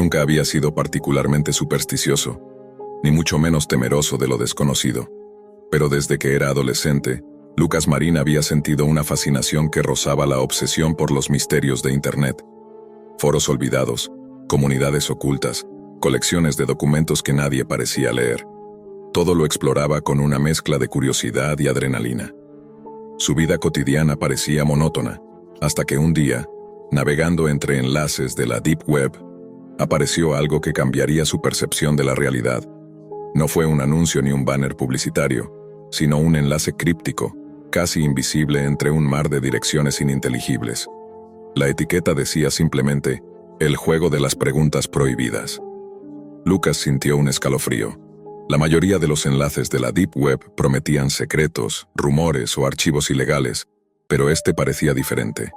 Nunca había sido particularmente supersticioso, ni mucho menos temeroso de lo desconocido. Pero desde que era adolescente, Lucas Marín había sentido una fascinación que rozaba la obsesión por los misterios de Internet. Foros olvidados, comunidades ocultas, colecciones de documentos que nadie parecía leer. Todo lo exploraba con una mezcla de curiosidad y adrenalina. Su vida cotidiana parecía monótona, hasta que un día, navegando entre enlaces de la Deep Web, apareció algo que cambiaría su percepción de la realidad. No fue un anuncio ni un banner publicitario, sino un enlace críptico, casi invisible entre un mar de direcciones ininteligibles. La etiqueta decía simplemente, el juego de las preguntas prohibidas. Lucas sintió un escalofrío. La mayoría de los enlaces de la Deep Web prometían secretos, rumores o archivos ilegales, pero este parecía diferente.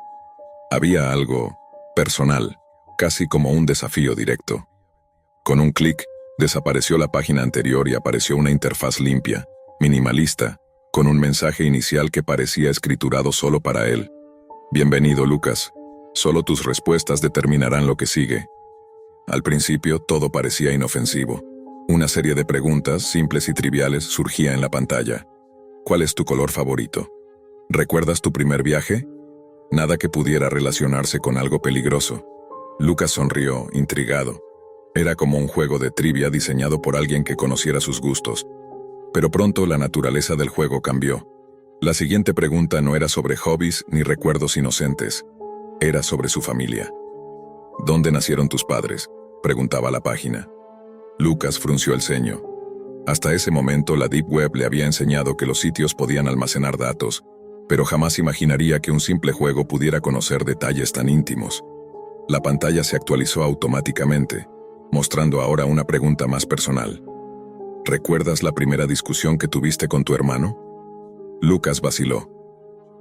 Había algo personal, casi como un desafío directo. Con un clic, desapareció la página anterior y apareció una interfaz limpia, minimalista, con un mensaje inicial que parecía escriturado solo para él. Bienvenido, Lucas. Solo tus respuestas determinarán lo que sigue. Al principio, todo parecía inofensivo. Una serie de preguntas, simples y triviales, surgía en la pantalla. ¿Cuál es tu color favorito? ¿Recuerdas tu primer viaje? Nada que pudiera relacionarse con algo peligroso. Lucas sonrió, intrigado. Era como un juego de trivia diseñado por alguien que conociera sus gustos. Pero pronto la naturaleza del juego cambió. La siguiente pregunta no era sobre hobbies ni recuerdos inocentes. Era sobre su familia. ¿Dónde nacieron tus padres?, preguntaba la página. Lucas frunció el ceño. Hasta ese momento la Deep Web le había enseñado que los sitios podían almacenar datos, pero jamás imaginaría que un simple juego pudiera conocer detalles tan íntimos. La pantalla se actualizó automáticamente, mostrando ahora una pregunta más personal. ¿Recuerdas la primera discusión que tuviste con tu hermano? Lucas vaciló.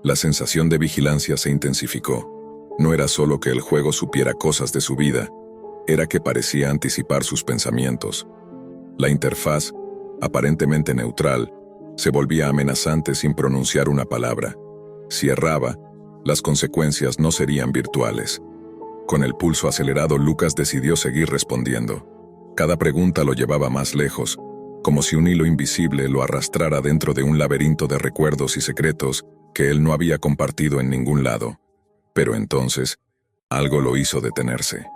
La sensación de vigilancia se intensificó. No era solo que el juego supiera cosas de su vida, era que parecía anticipar sus pensamientos. La interfaz, aparentemente neutral, se volvía amenazante sin pronunciar una palabra. Si erraba, las consecuencias no serían virtuales. Con el pulso acelerado, Lucas decidió seguir respondiendo. Cada pregunta lo llevaba más lejos, como si un hilo invisible lo arrastrara dentro de un laberinto de recuerdos y secretos que él no había compartido en ningún lado. Pero entonces, algo lo hizo detenerse.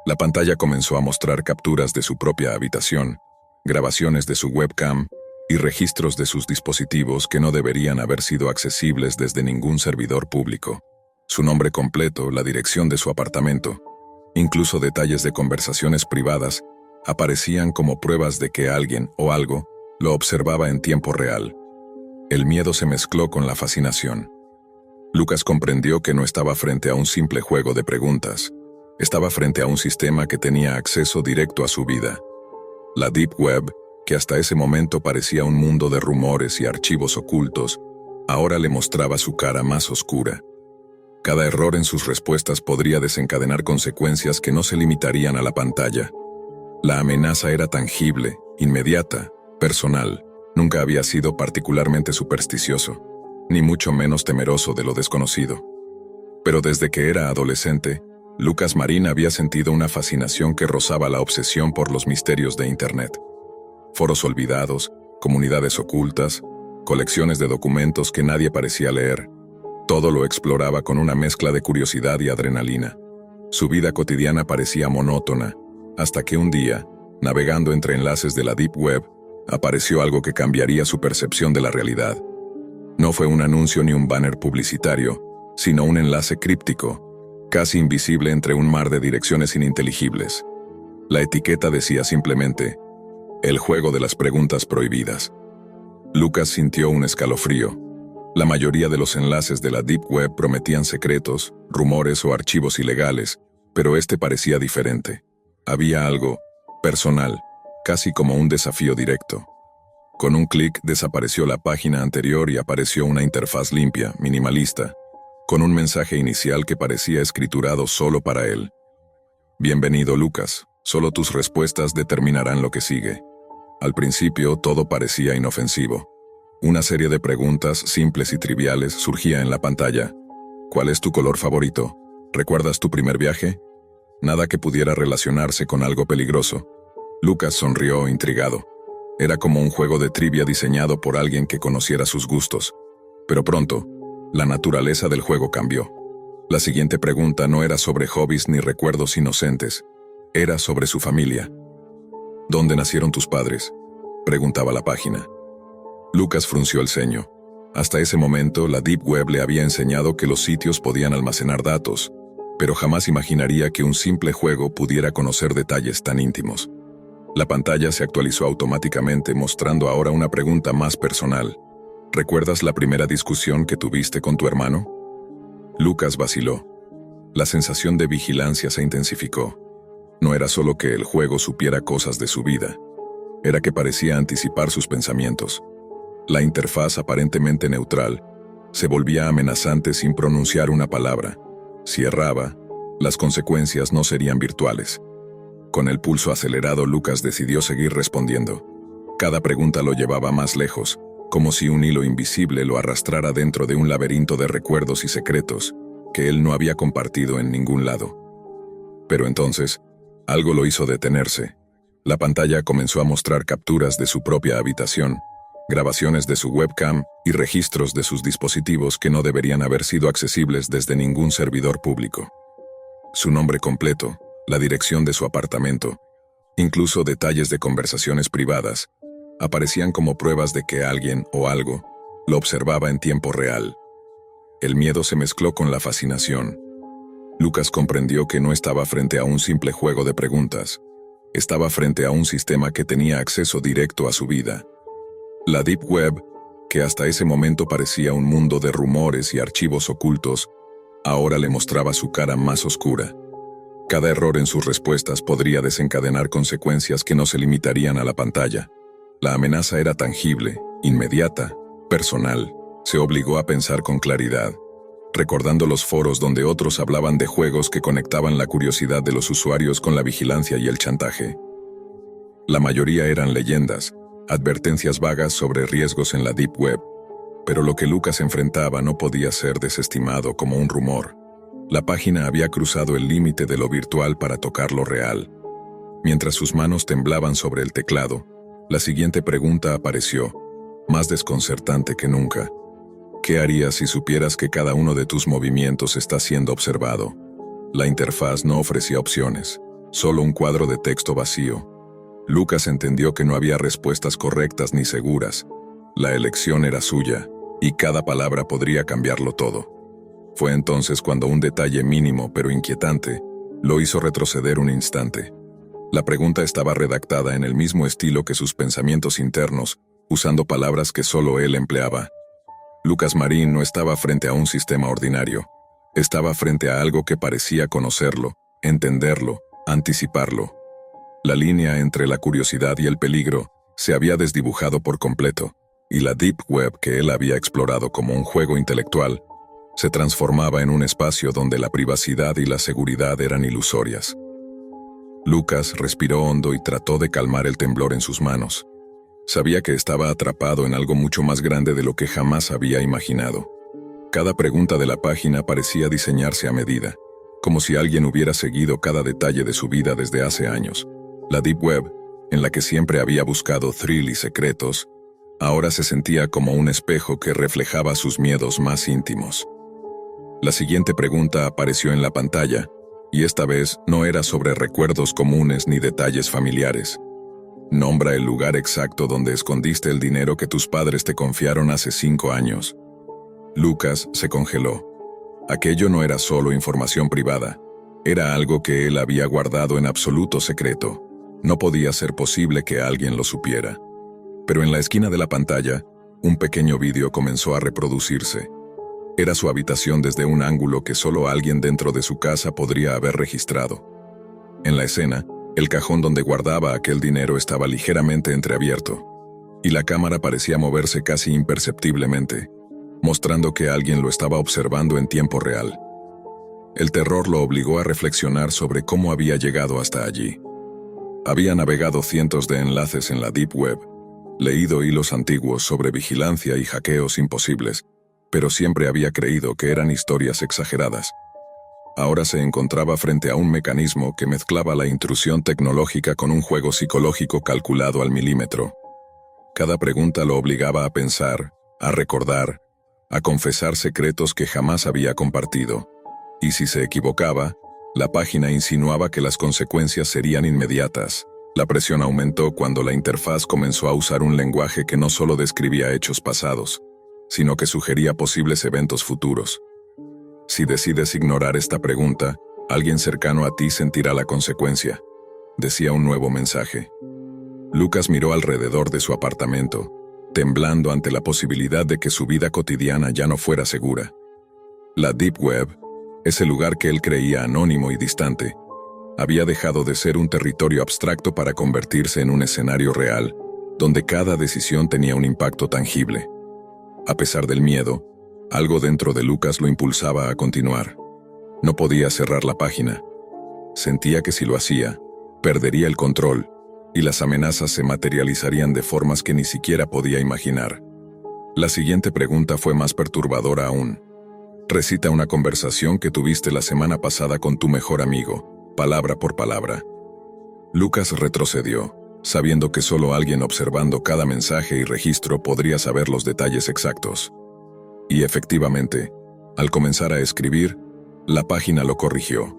La pantalla comenzó a mostrar capturas de su propia habitación, grabaciones de su webcam y registros de sus dispositivos que no deberían haber sido accesibles desde ningún servidor público. Su nombre completo, la dirección de su apartamento, incluso detalles de conversaciones privadas, aparecían como pruebas de que alguien o algo lo observaba en tiempo real. El miedo se mezcló con la fascinación. Lucas comprendió que no estaba frente a un simple juego de preguntas. Estaba frente a un sistema que tenía acceso directo a su vida. La Deep Web, que hasta ese momento parecía un mundo de rumores y archivos ocultos, ahora le mostraba su cara más oscura. Cada error en sus respuestas podría desencadenar consecuencias que no se limitarían a la pantalla. La amenaza era tangible, inmediata, personal. Nunca había sido particularmente supersticioso, ni mucho menos temeroso de lo desconocido. Pero desde que era adolescente, Lucas Marín había sentido una fascinación que rozaba la obsesión por los misterios de Internet. Foros olvidados, comunidades ocultas, colecciones de documentos que nadie parecía leer. Todo lo exploraba con una mezcla de curiosidad y adrenalina. Su vida cotidiana parecía monótona, hasta que un día, navegando entre enlaces de la Deep Web, apareció algo que cambiaría su percepción de la realidad. No fue un anuncio ni un banner publicitario, sino un enlace críptico, casi invisible entre un mar de direcciones ininteligibles. La etiqueta decía simplemente, el juego de las preguntas prohibidas. Lucas sintió un escalofrío. La mayoría de los enlaces de la Deep Web prometían secretos, rumores o archivos ilegales, pero este parecía diferente. Había algo personal, casi como un desafío directo. Con un clic desapareció la página anterior y apareció una interfaz limpia, minimalista, con un mensaje inicial que parecía escriturado solo para él. Bienvenido, Lucas. Solo tus respuestas determinarán lo que sigue. Al principio todo parecía inofensivo. Una serie de preguntas simples y triviales surgía en la pantalla. ¿Cuál es tu color favorito? ¿Recuerdas tu primer viaje? Nada que pudiera relacionarse con algo peligroso. Lucas sonrió intrigado. Era como un juego de trivia diseñado por alguien que conociera sus gustos. Pero pronto, la naturaleza del juego cambió. La siguiente pregunta no era sobre hobbies ni recuerdos inocentes. Era sobre su familia. ¿Dónde nacieron tus padres?, preguntaba la página. Lucas frunció el ceño. Hasta ese momento, la Deep Web le había enseñado que los sitios podían almacenar datos, pero jamás imaginaría que un simple juego pudiera conocer detalles tan íntimos. La pantalla se actualizó automáticamente, mostrando ahora una pregunta más personal. ¿Recuerdas la primera discusión que tuviste con tu hermano? Lucas vaciló. La sensación de vigilancia se intensificó. No era solo que el juego supiera cosas de su vida, era que parecía anticipar sus pensamientos. La interfaz, aparentemente neutral, se volvía amenazante sin pronunciar una palabra. Si erraba, las consecuencias no serían virtuales. Con el pulso acelerado, Lucas decidió seguir respondiendo. Cada pregunta lo llevaba más lejos, como si un hilo invisible lo arrastrara dentro de un laberinto de recuerdos y secretos que él no había compartido en ningún lado. Pero entonces, algo lo hizo detenerse. La pantalla comenzó a mostrar capturas de su propia habitación, grabaciones de su webcam y registros de sus dispositivos que no deberían haber sido accesibles desde ningún servidor público. Su nombre completo, la dirección de su apartamento, incluso detalles de conversaciones privadas, aparecían como pruebas de que alguien o algo lo observaba en tiempo real. El miedo se mezcló con la fascinación. Lucas comprendió que no estaba frente a un simple juego de preguntas. Estaba frente a un sistema que tenía acceso directo a su vida. La Deep Web, que hasta ese momento parecía un mundo de rumores y archivos ocultos, ahora le mostraba su cara más oscura. Cada error en sus respuestas podría desencadenar consecuencias que no se limitarían a la pantalla. La amenaza era tangible, inmediata, personal. Se obligó a pensar con claridad, recordando los foros donde otros hablaban de juegos que conectaban la curiosidad de los usuarios con la vigilancia y el chantaje. La mayoría eran leyendas, advertencias vagas sobre riesgos en la Deep Web, pero lo que Lucas enfrentaba no podía ser desestimado como un rumor. La página había cruzado el límite de lo virtual para tocar lo real. Mientras sus manos temblaban sobre el teclado, la siguiente pregunta apareció, más desconcertante que nunca. ¿Qué harías si supieras que cada uno de tus movimientos está siendo observado? La interfaz no ofrecía opciones, solo un cuadro de texto vacío. Lucas entendió que no había respuestas correctas ni seguras. La elección era suya, y cada palabra podría cambiarlo todo. Fue entonces cuando un detalle mínimo pero inquietante lo hizo retroceder un instante. La pregunta estaba redactada en el mismo estilo que sus pensamientos internos, usando palabras que solo él empleaba. Lucas Marín no estaba frente a un sistema ordinario. Estaba frente a algo que parecía conocerlo, entenderlo, anticiparlo. La línea entre la curiosidad y el peligro se había desdibujado por completo, y la Deep Web que él había explorado como un juego intelectual se transformaba en un espacio donde la privacidad y la seguridad eran ilusorias. Lucas respiró hondo y trató de calmar el temblor en sus manos. Sabía que estaba atrapado en algo mucho más grande de lo que jamás había imaginado. Cada pregunta de la página parecía diseñarse a medida, como si alguien hubiera seguido cada detalle de su vida desde hace años. La Deep Web, en la que siempre había buscado thrill y secretos, ahora se sentía como un espejo que reflejaba sus miedos más íntimos. La siguiente pregunta apareció en la pantalla, y esta vez no era sobre recuerdos comunes ni detalles familiares. Nombra el lugar exacto donde escondiste el dinero que tus padres te confiaron hace 5 años. Lucas se congeló. Aquello no era solo información privada, era algo que él había guardado en absoluto secreto. No podía ser posible que alguien lo supiera. Pero en la esquina de la pantalla, un pequeño vídeo comenzó a reproducirse. Era su habitación desde un ángulo que solo alguien dentro de su casa podría haber registrado. En la escena, el cajón donde guardaba aquel dinero estaba ligeramente entreabierto, y la cámara parecía moverse casi imperceptiblemente, mostrando que alguien lo estaba observando en tiempo real. El terror lo obligó a reflexionar sobre cómo había llegado hasta allí. Había navegado cientos de enlaces en la Deep Web, leído hilos antiguos sobre vigilancia y hackeos imposibles, pero siempre había creído que eran historias exageradas. Ahora se encontraba frente a un mecanismo que mezclaba la intrusión tecnológica con un juego psicológico calculado al milímetro. Cada pregunta lo obligaba a pensar, a recordar, a confesar secretos que jamás había compartido. Y si se equivocaba, la página insinuaba que las consecuencias serían inmediatas. La presión aumentó cuando la interfaz comenzó a usar un lenguaje que no solo describía hechos pasados, sino que sugería posibles eventos futuros. Si decides ignorar esta pregunta, alguien cercano a ti sentirá la consecuencia, decía un nuevo mensaje. Lucas miró alrededor de su apartamento, temblando ante la posibilidad de que su vida cotidiana ya no fuera segura. La Deep Web, ese lugar que él creía anónimo y distante, había dejado de ser un territorio abstracto para convertirse en un escenario real, donde cada decisión tenía un impacto tangible. A pesar del miedo, algo dentro de Lucas lo impulsaba a continuar. No podía cerrar la página. Sentía que si lo hacía, perdería el control, y las amenazas se materializarían de formas que ni siquiera podía imaginar. La siguiente pregunta fue más perturbadora aún. Recita una conversación que tuviste la semana pasada con tu mejor amigo, palabra por palabra. Lucas retrocedió, sabiendo que solo alguien observando cada mensaje y registro podría saber los detalles exactos. Y efectivamente, al comenzar a escribir, la página lo corrigió.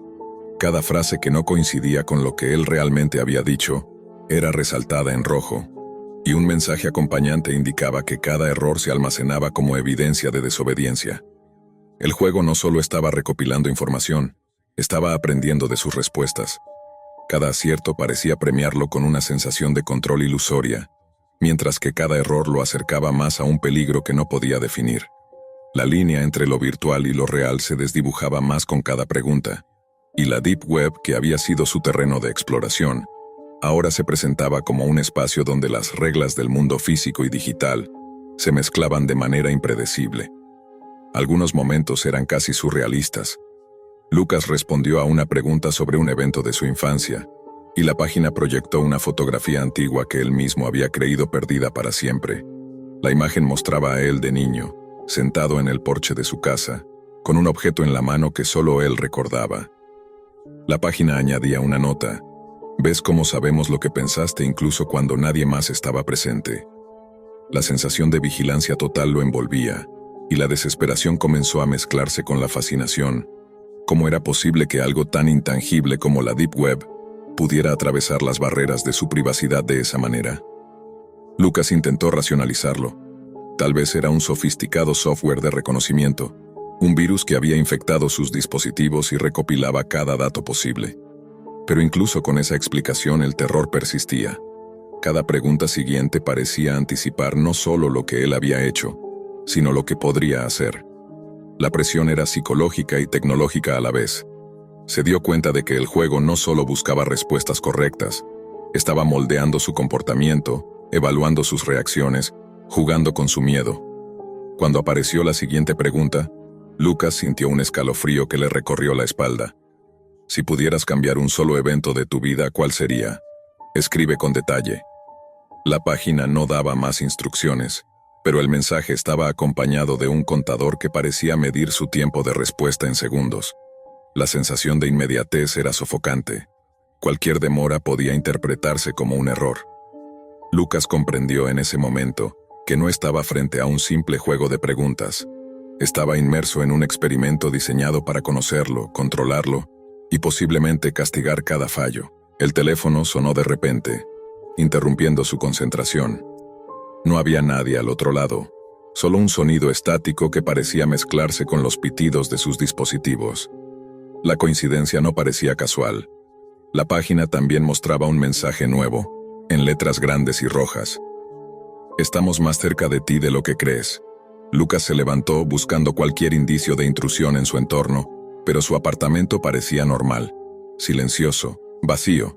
Cada frase que no coincidía con lo que él realmente había dicho, era resaltada en rojo, y un mensaje acompañante indicaba que cada error se almacenaba como evidencia de desobediencia. El juego no solo estaba recopilando información, estaba aprendiendo de sus respuestas. Cada acierto parecía premiarlo con una sensación de control ilusoria, mientras que cada error lo acercaba más a un peligro que no podía definir. La línea entre lo virtual y lo real se desdibujaba más con cada pregunta, y la Deep Web, que había sido su terreno de exploración, ahora se presentaba como un espacio donde las reglas del mundo físico y digital se mezclaban de manera impredecible. Algunos momentos eran casi surrealistas. Lucas respondió a una pregunta sobre un evento de su infancia, y la página proyectó una fotografía antigua que él mismo había creído perdida para siempre. La imagen mostraba a él de niño, sentado en el porche de su casa, con un objeto en la mano que solo él recordaba. La página añadía una nota: «¿Ves cómo sabemos lo que pensaste incluso cuando nadie más estaba presente?». La sensación de vigilancia total lo envolvía, y la desesperación comenzó a mezclarse con la fascinación. ¿Cómo era posible que algo tan intangible como la Deep Web pudiera atravesar las barreras de su privacidad de esa manera? Lucas intentó racionalizarlo. Tal vez era un sofisticado software de reconocimiento, un virus que había infectado sus dispositivos y recopilaba cada dato posible. Pero incluso con esa explicación el terror persistía. Cada pregunta siguiente parecía anticipar no solo lo que él había hecho, sino lo que podría hacer. La presión era psicológica y tecnológica a la vez. Se dio cuenta de que el juego no solo buscaba respuestas correctas, estaba moldeando su comportamiento, evaluando sus reacciones, jugando con su miedo. Cuando apareció la siguiente pregunta, Lucas sintió un escalofrío que le recorrió la espalda. Si pudieras cambiar un solo evento de tu vida, ¿cuál sería? Escribe con detalle. La página no daba más instrucciones, pero el mensaje estaba acompañado de un contador que parecía medir su tiempo de respuesta en segundos. La sensación de inmediatez era sofocante. Cualquier demora podía interpretarse como un error. Lucas comprendió en ese momento que no estaba frente a un simple juego de preguntas. Estaba inmerso en un experimento diseñado para conocerlo, controlarlo y posiblemente castigar cada fallo. El teléfono sonó de repente, interrumpiendo su concentración. No había nadie al otro lado, solo un sonido estático que parecía mezclarse con los pitidos de sus dispositivos. La coincidencia no parecía casual. La página también mostraba un mensaje nuevo, en letras grandes y rojas. «Estamos más cerca de ti de lo que crees». Lucas se levantó buscando cualquier indicio de intrusión en su entorno, pero su apartamento parecía normal, silencioso, vacío.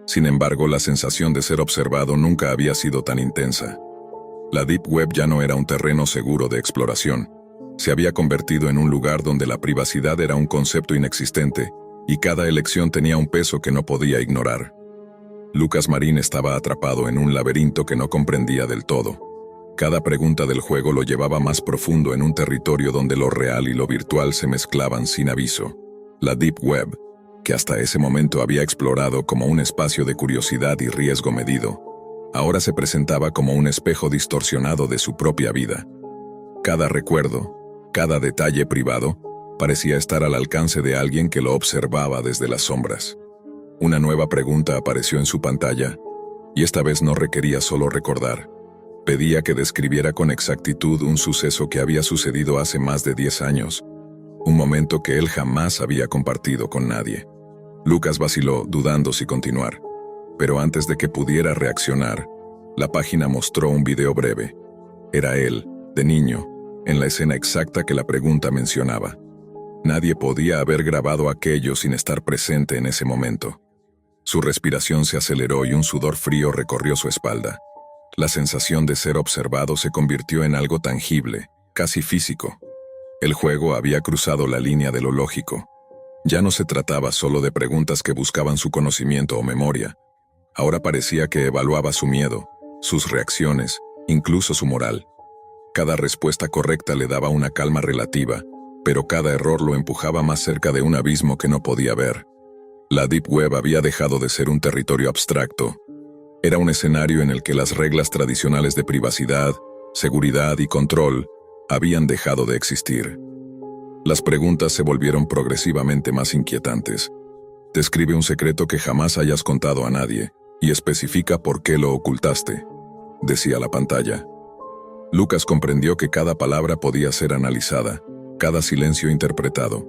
Sin embargo, la sensación de ser observado nunca había sido tan intensa. La Deep Web ya no era un terreno seguro de exploración. Se había convertido en un lugar donde la privacidad era un concepto inexistente, y cada elección tenía un peso que no podía ignorar. Lucas Marín estaba atrapado en un laberinto que no comprendía del todo. Cada pregunta del juego lo llevaba más profundo en un territorio donde lo real y lo virtual se mezclaban sin aviso. La Deep Web, que hasta ese momento había explorado como un espacio de curiosidad y riesgo medido, ahora se presentaba como un espejo distorsionado de su propia vida. Cada recuerdo, cada detalle privado, parecía estar al alcance de alguien que lo observaba desde las sombras. Una nueva pregunta apareció en su pantalla, y esta vez no requería solo recordar. Pedía que describiera con exactitud un suceso que había sucedido hace más de 10 años, un momento que él jamás había compartido con nadie. Lucas vaciló, dudando si continuar, pero antes de que pudiera reaccionar, la página mostró un video breve. Era él, de niño, en la escena exacta que la pregunta mencionaba. Nadie podía haber grabado aquello sin estar presente en ese momento. Su respiración se aceleró y un sudor frío recorrió su espalda. La sensación de ser observado se convirtió en algo tangible, casi físico. El juego había cruzado la línea de lo lógico. Ya no se trataba solo de preguntas que buscaban su conocimiento o memoria. Ahora parecía que evaluaba su miedo, sus reacciones, incluso su moral. Cada respuesta correcta le daba una calma relativa, pero cada error lo empujaba más cerca de un abismo que no podía ver. La Deep Web había dejado de ser un territorio abstracto. Era un escenario en el que las reglas tradicionales de privacidad, seguridad y control habían dejado de existir. Las preguntas se volvieron progresivamente más inquietantes. Describe un secreto que jamás hayas contado a nadie, y especifica por qué lo ocultaste, decía la pantalla. Lucas comprendió que cada palabra podía ser analizada, cada silencio interpretado.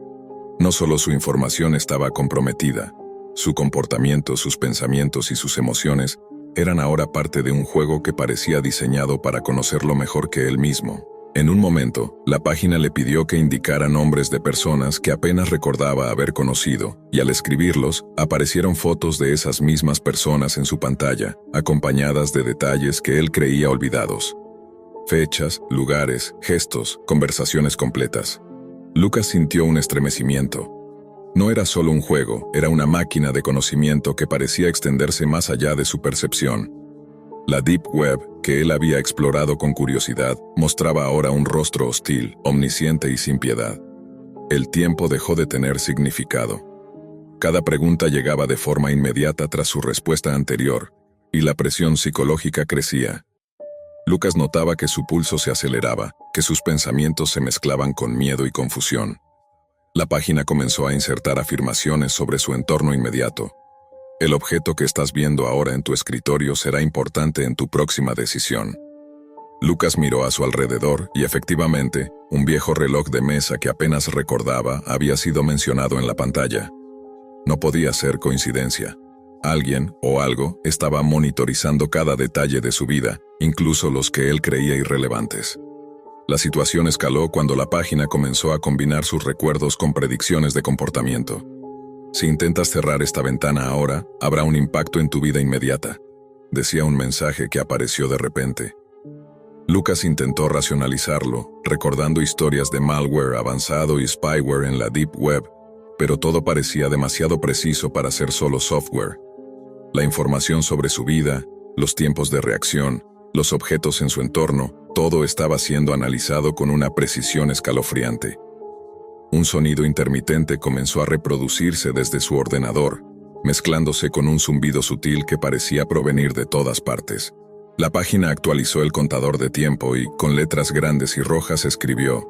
No solo su información estaba comprometida, su comportamiento, sus pensamientos y sus emociones eran ahora parte de un juego que parecía diseñado para conocerlo mejor que él mismo. En un momento, la página le pidió que indicara nombres de personas que apenas recordaba haber conocido, y al escribirlos, aparecieron fotos de esas mismas personas en su pantalla, acompañadas de detalles que él creía olvidados. Fechas, lugares, gestos, conversaciones completas. Lucas sintió un estremecimiento. No era solo un juego, era una máquina de conocimiento que parecía extenderse más allá de su percepción. La Deep Web, que él había explorado con curiosidad, mostraba ahora un rostro hostil, omnisciente y sin piedad. El tiempo dejó de tener significado. Cada pregunta llegaba de forma inmediata tras su respuesta anterior, y la presión psicológica crecía. Lucas notaba que su pulso se aceleraba, que sus pensamientos se mezclaban con miedo y confusión. La página comenzó a insertar afirmaciones sobre su entorno inmediato. El objeto que estás viendo ahora en tu escritorio será importante en tu próxima decisión. Lucas miró a su alrededor y efectivamente, un viejo reloj de mesa que apenas recordaba había sido mencionado en la pantalla. No podía ser coincidencia. Alguien o algo estaba monitorizando cada detalle de su vida, incluso los que él creía irrelevantes. La situación escaló cuando la página comenzó a combinar sus recuerdos con predicciones de comportamiento. Si intentas cerrar esta ventana ahora, habrá un impacto en tu vida inmediata, decía un mensaje que apareció de repente. Lucas intentó racionalizarlo, recordando historias de malware avanzado y spyware en la Deep Web, pero todo parecía demasiado preciso para ser solo software. La información sobre su vida, los tiempos de reacción, los objetos en su entorno, todo estaba siendo analizado con una precisión escalofriante. Un sonido intermitente comenzó a reproducirse desde su ordenador, mezclándose con un zumbido sutil que parecía provenir de todas partes. La página actualizó el contador de tiempo y, con letras grandes y rojas, escribió: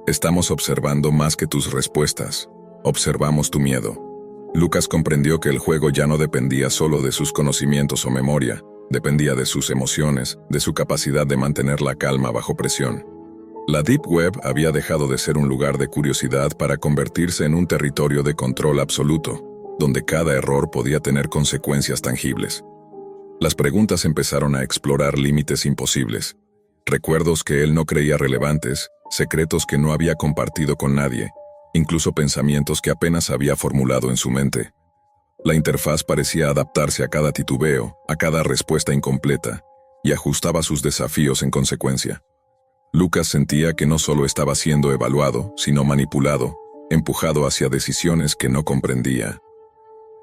«Estamos observando más que tus respuestas. Observamos tu miedo». Lucas comprendió que el juego ya no dependía solo de sus conocimientos o memoria, dependía de sus emociones, de su capacidad de mantener la calma bajo presión. La Deep Web había dejado de ser un lugar de curiosidad para convertirse en un territorio de control absoluto, donde cada error podía tener consecuencias tangibles. Las preguntas empezaron a explorar límites imposibles, recuerdos que él no creía relevantes, secretos que no había compartido con nadie, incluso pensamientos que apenas había formulado en su mente. La interfaz parecía adaptarse a cada titubeo, a cada respuesta incompleta, y ajustaba sus desafíos en consecuencia. Lucas sentía que no solo estaba siendo evaluado, sino manipulado, empujado hacia decisiones que no comprendía.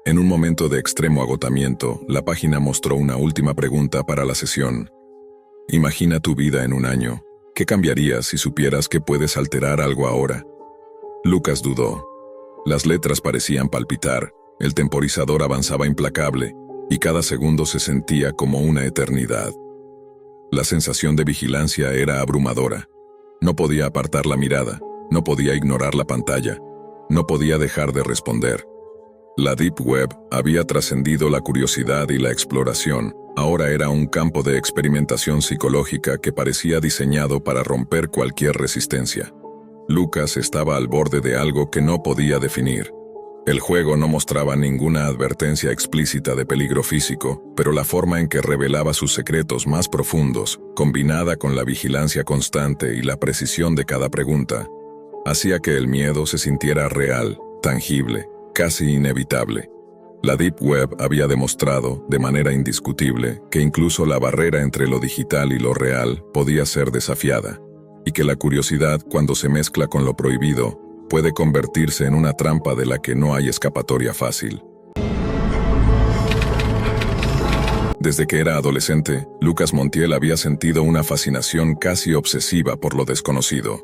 En un momento de extremo agotamiento, la página mostró una última pregunta para la sesión. Imagina tu vida en un año. ¿Qué cambiarías si supieras que puedes alterar algo ahora? Lucas dudó. Las letras parecían palpitar, el temporizador avanzaba implacable, y cada segundo se sentía como una eternidad. La sensación de vigilancia era abrumadora. No podía apartar la mirada, no podía ignorar la pantalla, no podía dejar de responder. La Deep Web había trascendido la curiosidad y la exploración. Ahora era un campo de experimentación psicológica que parecía diseñado para romper cualquier resistencia. Lucas estaba al borde de algo que no podía definir. El juego no mostraba ninguna advertencia explícita de peligro físico, pero la forma en que revelaba sus secretos más profundos, combinada con la vigilancia constante y la precisión de cada pregunta, hacía que el miedo se sintiera real, tangible, casi inevitable. La Deep Web había demostrado, de manera indiscutible, que incluso la barrera entre lo digital y lo real podía ser desafiada, y que la curiosidad, cuando se mezcla con lo prohibido, puede convertirse en una trampa de la que no hay escapatoria fácil. Desde que era adolescente, Lucas Montiel había sentido una fascinación casi obsesiva por lo desconocido.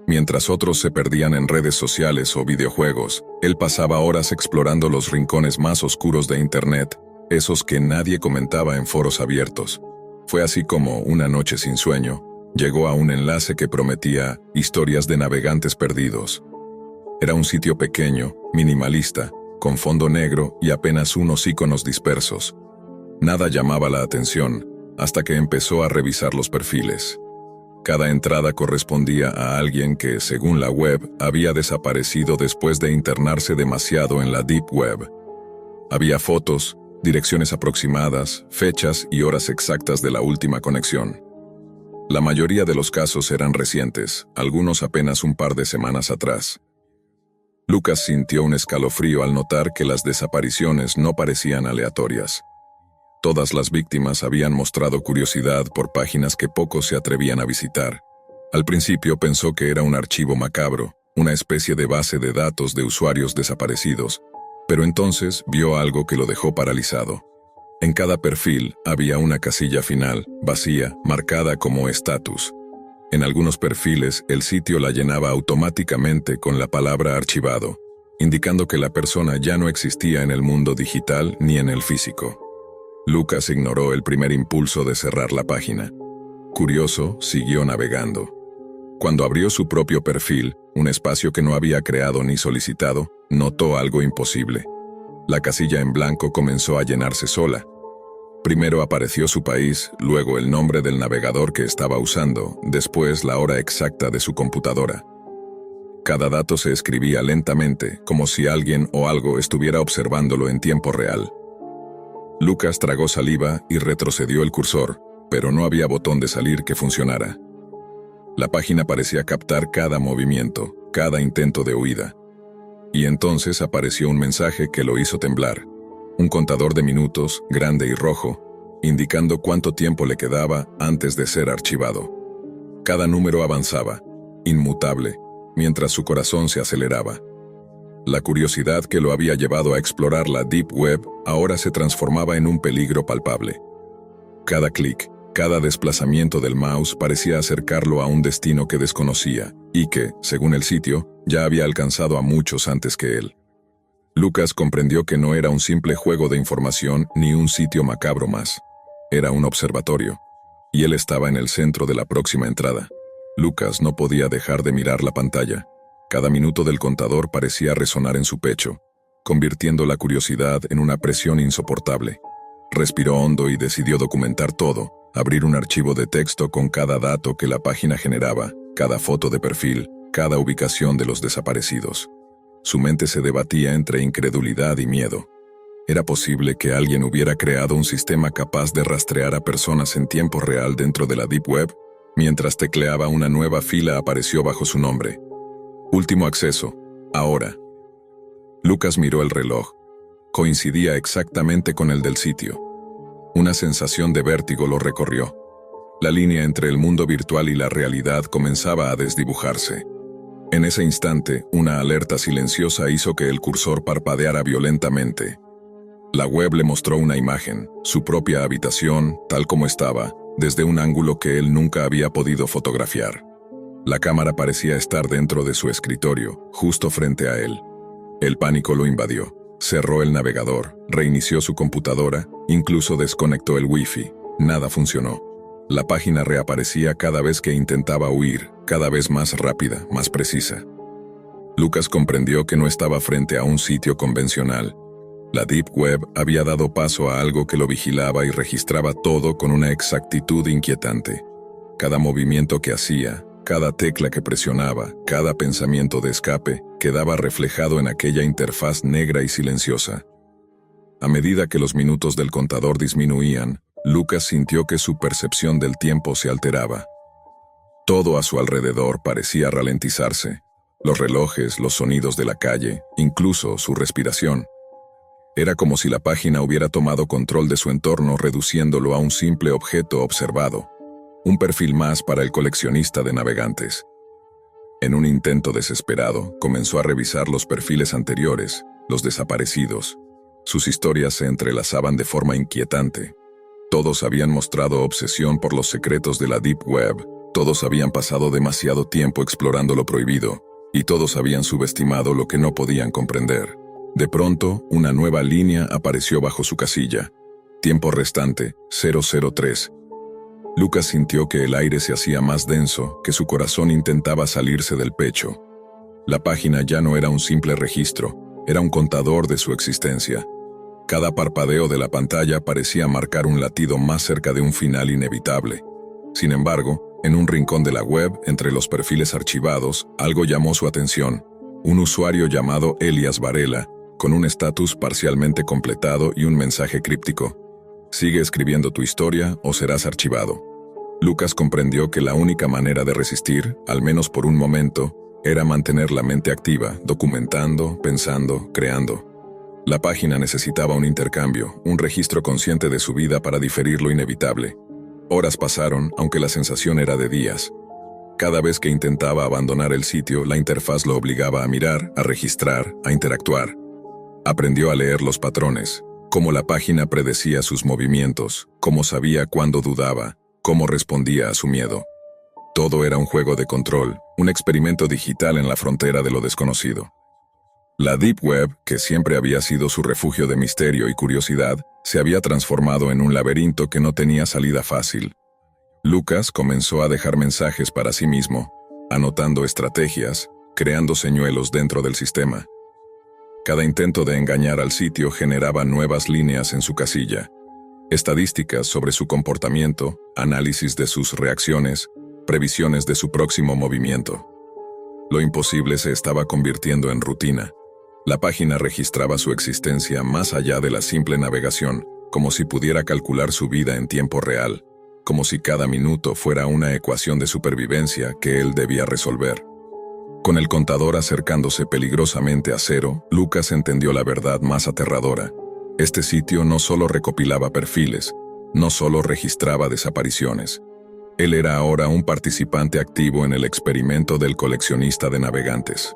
Mientras otros se perdían en redes sociales o videojuegos, él pasaba horas explorando los rincones más oscuros de Internet, esos que nadie comentaba en foros abiertos. Fue así como, una noche sin sueño, llegó a un enlace que prometía historias de navegantes perdidos. Era un sitio pequeño, minimalista, con fondo negro y apenas unos iconos dispersos. Nada llamaba la atención, hasta que empezó a revisar los perfiles. Cada entrada correspondía a alguien que, según la web, había desaparecido después de internarse demasiado en la Deep Web. Había fotos, direcciones aproximadas, fechas y horas exactas de la última conexión. La mayoría de los casos eran recientes, algunos apenas un par de semanas atrás. Lucas sintió un escalofrío al notar que las desapariciones no parecían aleatorias. Todas las víctimas habían mostrado curiosidad por páginas que pocos se atrevían a visitar. Al principio pensó que era un archivo macabro, una especie de base de datos de usuarios desaparecidos, pero entonces vio algo que lo dejó paralizado. En cada perfil había una casilla final, vacía, marcada como estatus. En algunos perfiles, el sitio la llenaba automáticamente con la palabra archivado, indicando que la persona ya no existía en el mundo digital ni en el físico. Lucas ignoró el primer impulso de cerrar la página. Curioso, siguió navegando. Cuando abrió su propio perfil, un espacio que no había creado ni solicitado, notó algo imposible. La casilla en blanco comenzó a llenarse sola. Primero apareció su país, luego el nombre del navegador que estaba usando, después la hora exacta de su computadora. Cada dato se escribía lentamente, como si alguien o algo estuviera observándolo en tiempo real. Lucas tragó saliva y retrocedió el cursor, pero no había botón de salir que funcionara. La página parecía captar cada movimiento, cada intento de huida. Y entonces apareció un mensaje que lo hizo temblar. Un contador de minutos, grande y rojo, indicando cuánto tiempo le quedaba antes de ser archivado. Cada número avanzaba, inmutable, mientras su corazón se aceleraba. La curiosidad que lo había llevado a explorar la Deep Web ahora se transformaba en un peligro palpable. Cada clic, cada desplazamiento del mouse parecía acercarlo a un destino que desconocía y que, según el sitio, ya había alcanzado a muchos antes que él. Lucas comprendió que no era un simple juego de información ni un sitio macabro más. Era un observatorio, y él estaba en el centro de la próxima entrada. Lucas no podía dejar de mirar la pantalla. Cada minuto del contador parecía resonar en su pecho, convirtiendo la curiosidad en una presión insoportable. Respiró hondo y decidió documentar todo, abrir un archivo de texto con cada dato que la página generaba, cada foto de perfil, cada ubicación de los desaparecidos. Su mente se debatía entre incredulidad y miedo. ¿Era posible que alguien hubiera creado un sistema capaz de rastrear a personas en tiempo real dentro de la Deep Web? Mientras tecleaba, una nueva fila apareció bajo su nombre. Último acceso, ahora. Lucas miró el reloj. Coincidía exactamente con el del sitio. Una sensación de vértigo lo recorrió. La línea entre el mundo virtual y la realidad comenzaba a desdibujarse. En ese instante, una alerta silenciosa hizo que el cursor parpadeara violentamente. La web le mostró una imagen, su propia habitación, tal como estaba, desde un ángulo que él nunca había podido fotografiar. La cámara parecía estar dentro de su escritorio, justo frente a él. El pánico lo invadió. Cerró el navegador, reinició su computadora, incluso desconectó el wifi. Nada funcionó. La página reaparecía cada vez que intentaba huir, cada vez más rápida, más precisa. Lucas comprendió que no estaba frente a un sitio convencional. La Deep Web había dado paso a algo que lo vigilaba y registraba todo con una exactitud inquietante. Cada movimiento que hacía, cada tecla que presionaba, cada pensamiento de escape, quedaba reflejado en aquella interfaz negra y silenciosa. A medida que los minutos del contador disminuían, Lucas sintió que su percepción del tiempo se alteraba. Todo a su alrededor parecía ralentizarse. Los relojes, los sonidos de la calle, incluso su respiración. Era como si la página hubiera tomado control de su entorno, reduciéndolo a un simple objeto observado. Un perfil más para el coleccionista de navegantes. En un intento desesperado, comenzó a revisar los perfiles anteriores, los desaparecidos. Sus historias se entrelazaban de forma inquietante. Todos habían mostrado obsesión por los secretos de la Deep Web, todos habían pasado demasiado tiempo explorando lo prohibido, y todos habían subestimado lo que no podían comprender. De pronto, una nueva línea apareció bajo su casilla. Tiempo restante, 003. Lucas sintió que el aire se hacía más denso, que su corazón intentaba salirse del pecho. La página ya no era un simple registro, era un contador de su existencia. Cada parpadeo de la pantalla parecía marcar un latido más cerca de un final inevitable. Sin embargo, en un rincón de la web, entre los perfiles archivados, algo llamó su atención. Un usuario llamado Elias Varela, con un estatus parcialmente completado y un mensaje críptico. Sigue escribiendo tu historia o serás archivado. Lucas comprendió que la única manera de resistir, al menos por un momento, era mantener la mente activa, documentando, pensando, creando. La página necesitaba un intercambio, un registro consciente de su vida para diferir lo inevitable. Horas pasaron, aunque la sensación era de días. Cada vez que intentaba abandonar el sitio, la interfaz lo obligaba a mirar, a registrar, a interactuar. Aprendió a leer los patrones, cómo la página predecía sus movimientos, cómo sabía cuándo dudaba, cómo respondía a su miedo. Todo era un juego de control, un experimento digital en la frontera de lo desconocido. La Deep Web, que siempre había sido su refugio de misterio y curiosidad, se había transformado en un laberinto que no tenía salida fácil. Lucas comenzó a dejar mensajes para sí mismo, anotando estrategias, creando señuelos dentro del sistema. Cada intento de engañar al sitio generaba nuevas líneas en su casilla. Estadísticas sobre su comportamiento, análisis de sus reacciones, previsiones de su próximo movimiento. Lo imposible se estaba convirtiendo en rutina. La página registraba su existencia más allá de la simple navegación, como si pudiera calcular su vida en tiempo real, como si cada minuto fuera una ecuación de supervivencia que él debía resolver. Con el contador acercándose peligrosamente a cero, Lucas entendió la verdad más aterradora. Este sitio no solo recopilaba perfiles, no solo registraba desapariciones. Él era ahora un participante activo en el experimento del coleccionista de navegantes.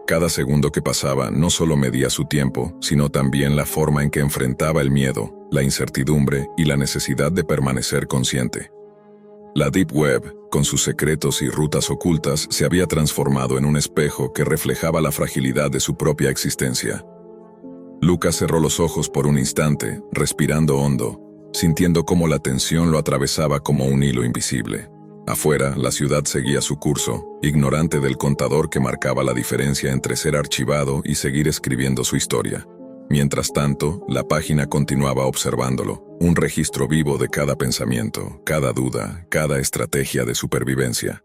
Cada segundo que pasaba no solo medía su tiempo, sino también la forma en que enfrentaba el miedo, la incertidumbre y la necesidad de permanecer consciente. La Deep Web, con sus secretos y rutas ocultas, se había transformado en un espejo que reflejaba la fragilidad de su propia existencia. Lucas cerró los ojos por un instante, respirando hondo, sintiendo cómo la tensión lo atravesaba como un hilo invisible. Afuera, la ciudad seguía su curso, ignorante del contador que marcaba la diferencia entre ser archivado y seguir escribiendo su historia. Mientras tanto, la página continuaba observándolo, un registro vivo de cada pensamiento, cada duda, cada estrategia de supervivencia.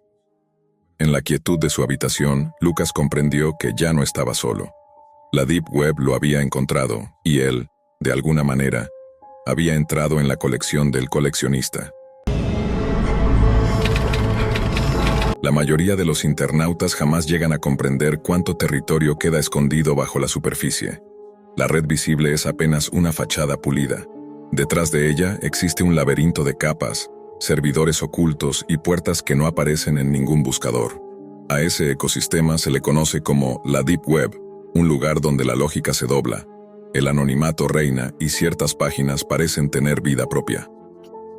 En la quietud de su habitación, Lucas comprendió que ya no estaba solo. La Deep Web lo había encontrado, y él, de alguna manera, había entrado en la colección del coleccionista. La mayoría de los internautas jamás llegan a comprender cuánto territorio queda escondido bajo la superficie. La red visible es apenas una fachada pulida. Detrás de ella existe un laberinto de capas, servidores ocultos y puertas que no aparecen en ningún buscador. A ese ecosistema se le conoce como la Deep Web, un lugar donde la lógica se dobla, el anonimato reina y ciertas páginas parecen tener vida propia.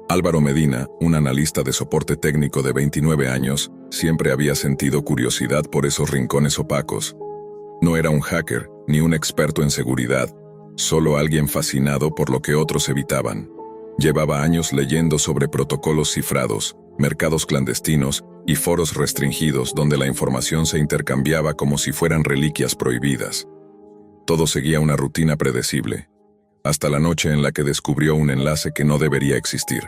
Álvaro Medina, un analista de soporte técnico de 29 años, siempre había sentido curiosidad por esos rincones opacos. No era un hacker, ni un experto en seguridad, solo alguien fascinado por lo que otros evitaban. Llevaba años leyendo sobre protocolos cifrados, mercados clandestinos y foros restringidos donde la información se intercambiaba como si fueran reliquias prohibidas. Todo seguía una rutina predecible, hasta la noche en la que descubrió un enlace que no debería existir.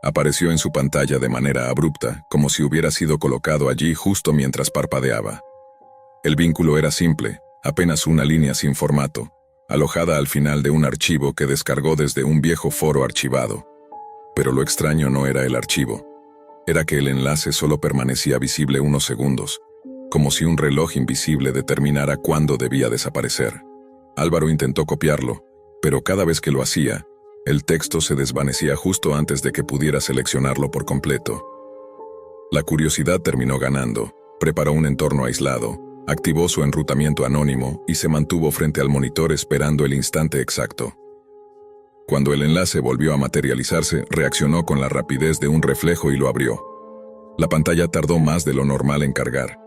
Apareció en su pantalla de manera abrupta, como si hubiera sido colocado allí justo mientras parpadeaba. El vínculo era simple, apenas una línea sin formato, alojada al final de un archivo que descargó desde un viejo foro archivado. Pero lo extraño no era el archivo. Era que el enlace solo permanecía visible unos segundos, como si un reloj invisible determinara cuándo debía desaparecer. Álvaro intentó copiarlo, pero cada vez que lo hacía, el texto se desvanecía justo antes de que pudiera seleccionarlo por completo. La curiosidad terminó ganando, preparó un entorno aislado, activó su enrutamiento anónimo y se mantuvo frente al monitor esperando el instante exacto. Cuando el enlace volvió a materializarse, reaccionó con la rapidez de un reflejo y lo abrió. La pantalla tardó más de lo normal en cargar.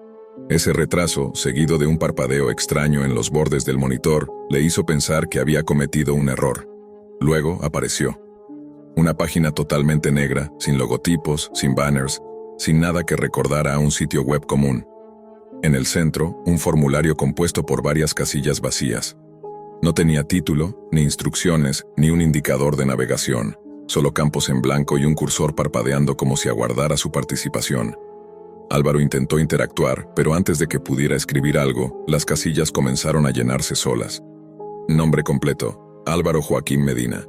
Ese retraso, seguido de un parpadeo extraño en los bordes del monitor, le hizo pensar que había cometido un error. Luego apareció. Una página totalmente negra, sin logotipos, sin banners, sin nada que recordara a un sitio web común. En el centro, un formulario compuesto por varias casillas vacías. No tenía título, ni instrucciones, ni un indicador de navegación, solo campos en blanco y un cursor parpadeando como si aguardara su participación. Álvaro intentó interactuar, pero antes de que pudiera escribir algo, las casillas comenzaron a llenarse solas. Nombre completo: Álvaro Joaquín Medina.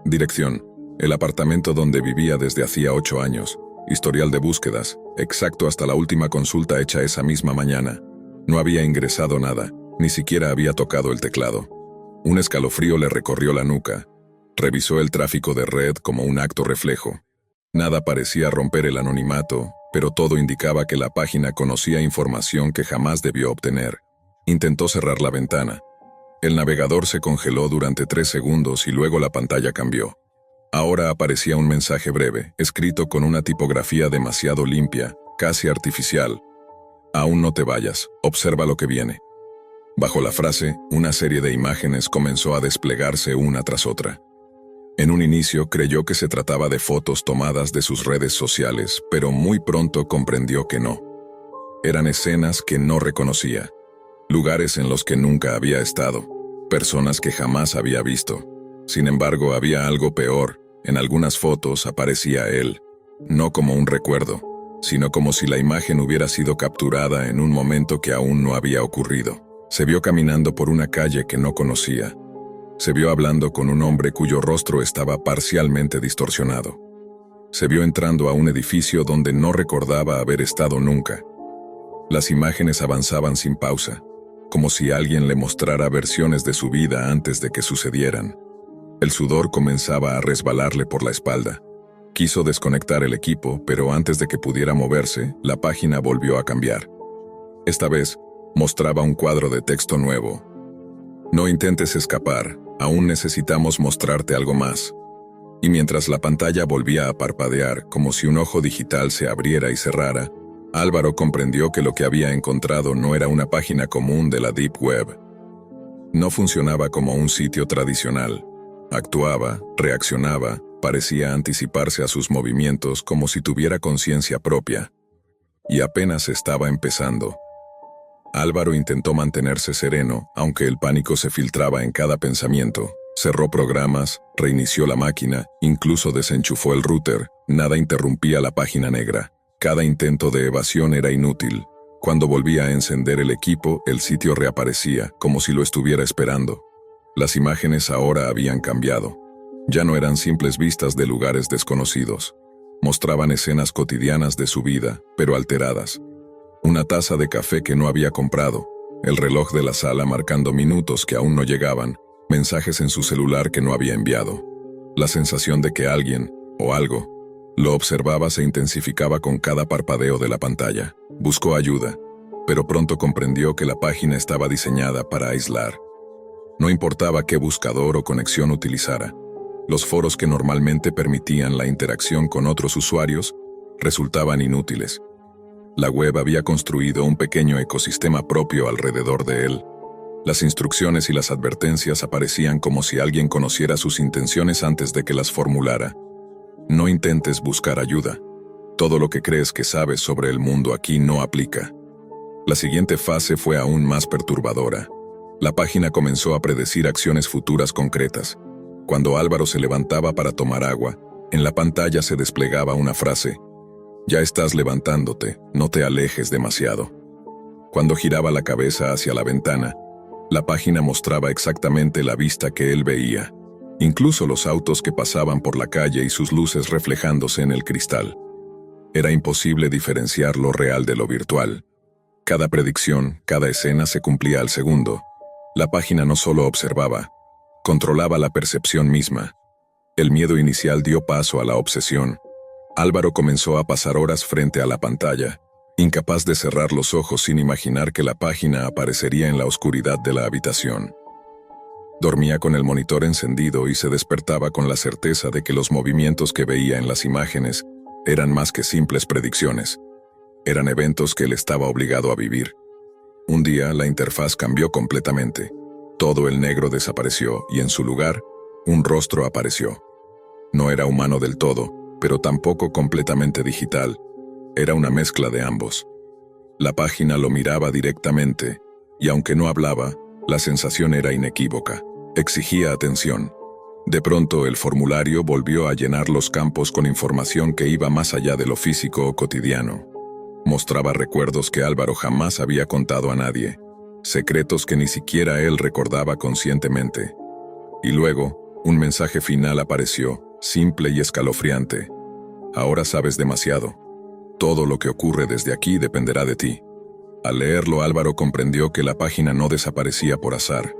Dirección: el apartamento donde vivía desde hacía 8 años. Historial de búsquedas, exacto hasta la última consulta hecha esa misma mañana. No había ingresado nada, ni siquiera había tocado el teclado. Un escalofrío le recorrió la nuca. Revisó el tráfico de red como un acto reflejo. Nada parecía romper el anonimato, pero todo indicaba que la página conocía información que jamás debió obtener. Intentó cerrar la ventana. El navegador se congeló durante 3 segundos y luego la pantalla cambió. Ahora aparecía un mensaje breve, escrito con una tipografía demasiado limpia, casi artificial. Aún no te vayas, observa lo que viene. Bajo la frase, una serie de imágenes comenzó a desplegarse una tras otra. En un inicio creyó que se trataba de fotos tomadas de sus redes sociales, pero muy pronto comprendió que no. Eran escenas que no reconocía, lugares en los que nunca había estado, personas que jamás había visto. Sin embargo, había algo peor. En algunas fotos aparecía él, no como un recuerdo, sino como si la imagen hubiera sido capturada en un momento que aún no había ocurrido. Se vio caminando por una calle que no conocía. Se vio hablando con un hombre cuyo rostro estaba parcialmente distorsionado. Se vio entrando a un edificio donde no recordaba haber estado nunca. Las imágenes avanzaban sin pausa, como si alguien le mostrara versiones de su vida antes de que sucedieran. El sudor comenzaba a resbalarle por la espalda. Quiso desconectar el equipo, pero antes de que pudiera moverse, la página volvió a cambiar. Esta vez, mostraba un cuadro de texto nuevo. No intentes escapar, aún necesitamos mostrarte algo más. Y mientras la pantalla volvía a parpadear, como si un ojo digital se abriera y cerrara, Álvaro comprendió que lo que había encontrado no era una página común de la Deep Web. No funcionaba como un sitio tradicional. Actuaba, reaccionaba, parecía anticiparse a sus movimientos como si tuviera conciencia propia. Y apenas estaba empezando. Álvaro intentó mantenerse sereno, aunque el pánico se filtraba en cada pensamiento. Cerró programas, reinició la máquina, incluso desenchufó el router. Nada interrumpía la página negra. Cada intento de evasión era inútil. Cuando volvía a encender el equipo, el sitio reaparecía, como si lo estuviera esperando. Las imágenes ahora habían cambiado. Ya no eran simples vistas de lugares desconocidos. Mostraban escenas cotidianas de su vida, pero alteradas. Una taza de café que no había comprado, el reloj de la sala marcando minutos que aún no llegaban, mensajes en su celular que no había enviado. La sensación de que alguien, o algo, lo observaba se intensificaba con cada parpadeo de la pantalla. Buscó ayuda, pero pronto comprendió que la página estaba diseñada para aislar. No importaba qué buscador o conexión utilizara, los foros que normalmente permitían la interacción con otros usuarios resultaban inútiles. La web había construido un pequeño ecosistema propio alrededor de él. Las instrucciones y las advertencias aparecían como si alguien conociera sus intenciones antes de que las formulara. No intentes buscar ayuda. Todo lo que crees que sabes sobre el mundo aquí no aplica. La siguiente fase fue aún más perturbadora. La página comenzó a predecir acciones futuras concretas. Cuando Álvaro se levantaba para tomar agua, en la pantalla se desplegaba una frase: «Ya estás levantándote, no te alejes demasiado». Cuando giraba la cabeza hacia la ventana, la página mostraba exactamente la vista que él veía, incluso los autos que pasaban por la calle y sus luces reflejándose en el cristal. Era imposible diferenciar lo real de lo virtual. Cada predicción, cada escena se cumplía al segundo. La página no solo observaba, controlaba la percepción misma. El miedo inicial dio paso a la obsesión. Álvaro comenzó a pasar horas frente a la pantalla, incapaz de cerrar los ojos sin imaginar que la página aparecería en la oscuridad de la habitación. Dormía con el monitor encendido y se despertaba con la certeza de que los movimientos que veía en las imágenes eran más que simples predicciones. Eran eventos que él estaba obligado a vivir. Un día la interfaz cambió completamente. Todo el negro desapareció y en su lugar, un rostro apareció. No era humano del todo, pero tampoco completamente digital. Era una mezcla de ambos. La página lo miraba directamente, y aunque no hablaba, la sensación era inequívoca. Exigía atención. De pronto el formulario volvió a llenar los campos con información que iba más allá de lo físico o cotidiano. Mostraba recuerdos que Álvaro jamás había contado a nadie, secretos que ni siquiera él recordaba conscientemente. Y luego, un mensaje final apareció, simple y escalofriante. «Ahora sabes demasiado. Todo lo que ocurre desde aquí dependerá de ti». Al leerlo, Álvaro comprendió que la página no desaparecía por azar.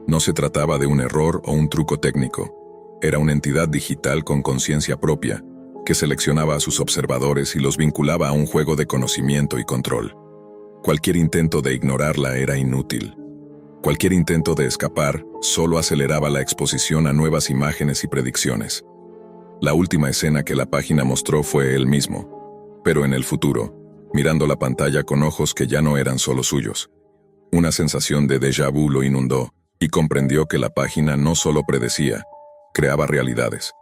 No se trataba de un error o un truco técnico. Era una entidad digital con conciencia propia, que seleccionaba a sus observadores y los vinculaba a un juego de conocimiento y control. Cualquier intento de ignorarla era inútil. Cualquier intento de escapar solo aceleraba la exposición a nuevas imágenes y predicciones. La última escena que la página mostró fue él mismo, pero en el futuro, mirando la pantalla con ojos que ya no eran solo suyos. Una sensación de déjà vu lo inundó y comprendió que la página no solo predecía, creaba realidades.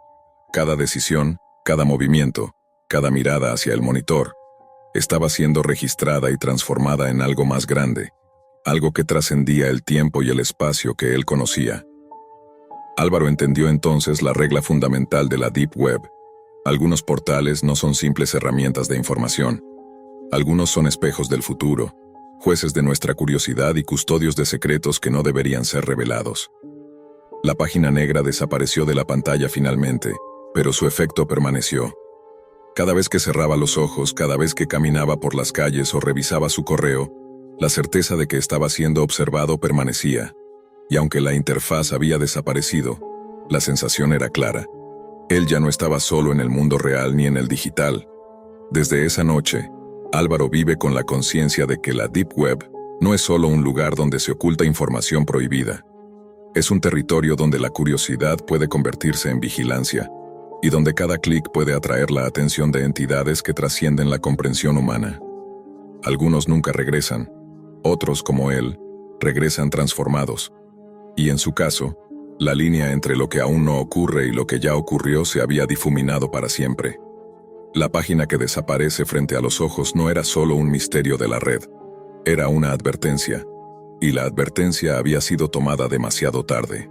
Cada decisión, cada movimiento, cada mirada hacia el monitor, estaba siendo registrada y transformada en algo más grande, algo que trascendía el tiempo y el espacio que él conocía. Álvaro entendió entonces la regla fundamental de la Deep Web. Algunos portales no son simples herramientas de información. Algunos son espejos del futuro, jueces de nuestra curiosidad y custodios de secretos que no deberían ser revelados. La página negra desapareció de la pantalla finalmente, pero su efecto permaneció. Cada vez que cerraba los ojos, cada vez que caminaba por las calles o revisaba su correo, la certeza de que estaba siendo observado permanecía, y aunque la interfaz había desaparecido, la sensación era clara. Él ya no estaba solo en el mundo real ni en el digital. Desde esa noche, Álvaro vive con la conciencia de que la Deep Web no es solo un lugar donde se oculta información prohibida. Es un territorio donde la curiosidad puede convertirse en vigilancia, y donde cada clic puede atraer la atención de entidades que trascienden la comprensión humana. Algunos nunca regresan, otros, como él, regresan transformados. Y en su caso, la línea entre lo que aún no ocurre y lo que ya ocurrió se había difuminado para siempre. La página que desaparece frente a los ojos no era solo un misterio de la red, era una advertencia, y la advertencia había sido tomada demasiado tarde.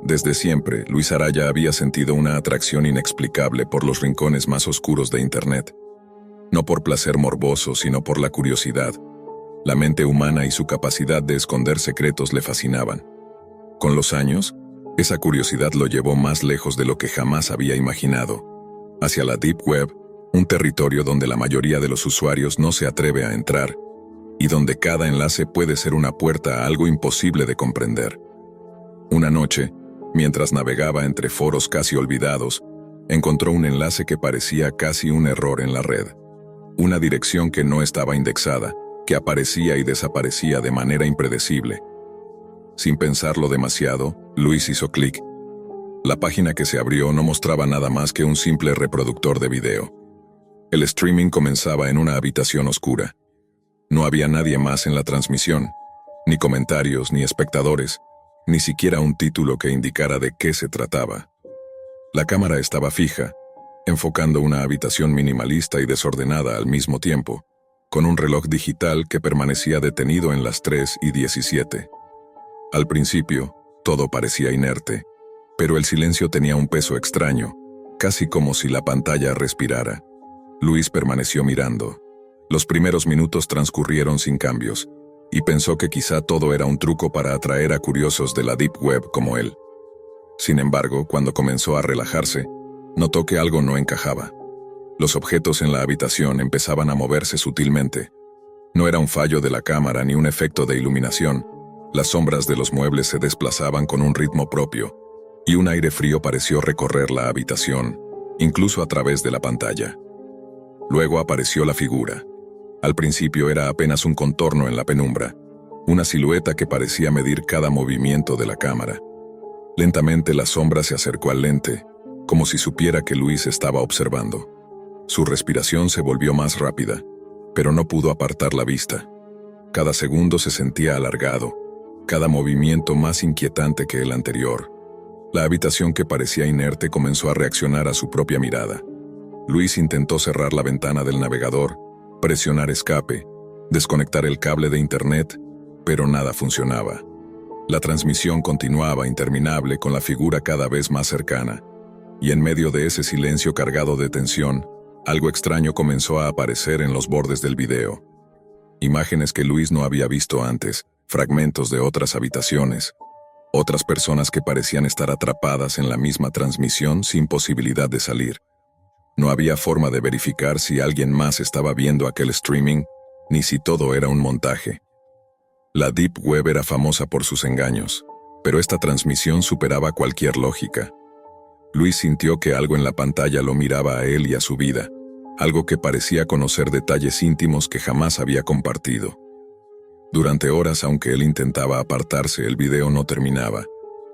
Desde siempre, Luis Araya había sentido una atracción inexplicable por los rincones más oscuros de Internet. No por placer morboso, sino por la curiosidad. La mente humana y su capacidad de esconder secretos le fascinaban. Con los años, esa curiosidad lo llevó más lejos de lo que jamás había imaginado, hacia la Deep Web, un territorio donde la mayoría de los usuarios no se atreve a entrar, y donde cada enlace puede ser una puerta a algo imposible de comprender. Una noche, mientras navegaba entre foros casi olvidados, encontró un enlace que parecía casi un error en la red. Una dirección que no estaba indexada, que aparecía y desaparecía de manera impredecible. Sin pensarlo demasiado, Luis hizo clic. La página que se abrió no mostraba nada más que un simple reproductor de video. El streaming comenzaba en una habitación oscura. No había nadie más en la transmisión, ni comentarios, ni espectadores, ni siquiera un título que indicara de qué se trataba. La cámara estaba fija, enfocando una habitación minimalista y desordenada al mismo tiempo, con un reloj digital que permanecía detenido en las 3:17. Al principio, todo parecía inerte, pero el silencio tenía un peso extraño, casi como si la pantalla respirara. Luis permaneció mirando. Los primeros minutos transcurrieron sin cambios, y pensó que quizá todo era un truco para atraer a curiosos de la Deep Web como él. Sin embargo, cuando comenzó a relajarse, notó que algo no encajaba. Los objetos en la habitación empezaban a moverse sutilmente. No era un fallo de la cámara ni un efecto de iluminación. Las sombras de los muebles se desplazaban con un ritmo propio, y un aire frío pareció recorrer la habitación, incluso a través de la pantalla. Luego apareció la figura. Al principio era apenas un contorno en la penumbra, una silueta que parecía medir cada movimiento de la cámara. Lentamente la sombra se acercó al lente, como si supiera que Luis estaba observando. Su respiración se volvió más rápida, pero no pudo apartar la vista. Cada segundo se sentía alargado, cada movimiento más inquietante que el anterior. La habitación que parecía inerte comenzó a reaccionar a su propia mirada. Luis intentó cerrar la ventana del navegador, presionar escape, desconectar el cable de internet, pero nada funcionaba. La transmisión continuaba interminable con la figura cada vez más cercana, y en medio de ese silencio cargado de tensión, algo extraño comenzó a aparecer en los bordes del video. Imágenes que Luis no había visto antes, fragmentos de otras habitaciones, otras personas que parecían estar atrapadas en la misma transmisión sin posibilidad de salir. No había forma de verificar si alguien más estaba viendo aquel streaming, ni si todo era un montaje. La Deep Web era famosa por sus engaños, pero esta transmisión superaba cualquier lógica. Luis sintió que algo en la pantalla lo miraba a él y a su vida, algo que parecía conocer detalles íntimos que jamás había compartido. Durante horas, aunque él intentaba apartarse, el video no terminaba.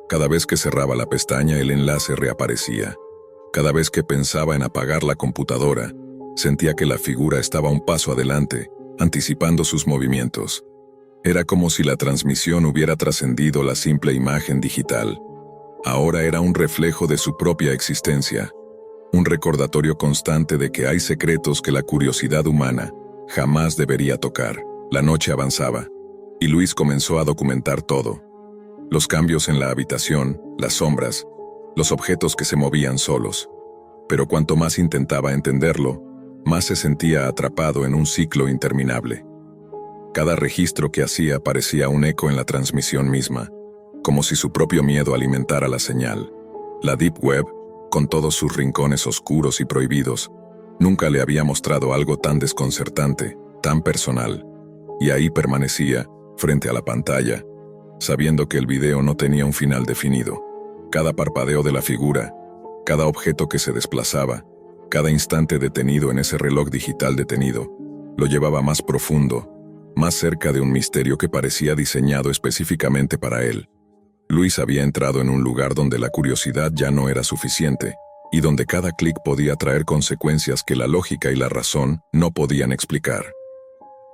Cada vez que cerraba la pestaña, el enlace reaparecía. Cada vez que pensaba en apagar la computadora, sentía que la figura estaba un paso adelante, anticipando sus movimientos. Era como si la transmisión hubiera trascendido la simple imagen digital. Ahora era un reflejo de su propia existencia, un recordatorio constante de que hay secretos que la curiosidad humana jamás debería tocar. La noche avanzaba, y Luis comenzó a documentar todo. Los cambios en la habitación, las sombras, los objetos que se movían solos. Pero cuanto más intentaba entenderlo, más se sentía atrapado en un ciclo interminable. Cada registro que hacía parecía un eco en la transmisión misma, como si su propio miedo alimentara la señal. La Deep Web, con todos sus rincones oscuros y prohibidos, nunca le había mostrado algo tan desconcertante, tan personal. Y ahí permanecía, frente a la pantalla, sabiendo que el video no tenía un final definido. Cada parpadeo de la figura, cada objeto que se desplazaba, cada instante detenido en ese reloj digital detenido, lo llevaba más profundo, más cerca de un misterio que parecía diseñado específicamente para él. Luis había entrado en un lugar donde la curiosidad ya no era suficiente, y donde cada clic podía traer consecuencias que la lógica y la razón no podían explicar.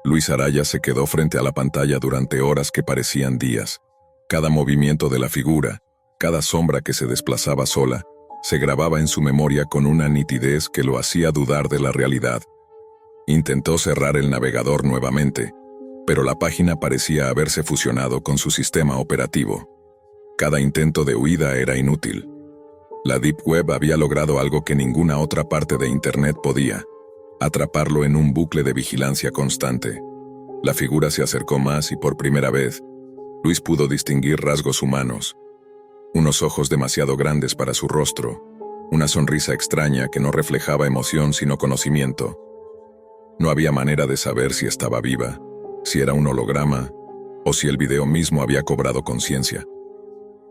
Luis Araya se quedó frente a la pantalla durante horas que parecían días. Cada movimiento de la figura, cada sombra que se desplazaba sola, se grababa en su memoria con una nitidez que lo hacía dudar de la realidad. Intentó cerrar el navegador nuevamente, pero la página parecía haberse fusionado con su sistema operativo. Cada intento de huida era inútil. La Deep Web había logrado algo que ninguna otra parte de Internet podía: atraparlo en un bucle de vigilancia constante. La figura se acercó más y por primera vez, Luis pudo distinguir rasgos humanos. Unos ojos demasiado grandes para su rostro, una sonrisa extraña que no reflejaba emoción sino conocimiento. No había manera de saber si estaba viva, si era un holograma, o si el video mismo había cobrado conciencia.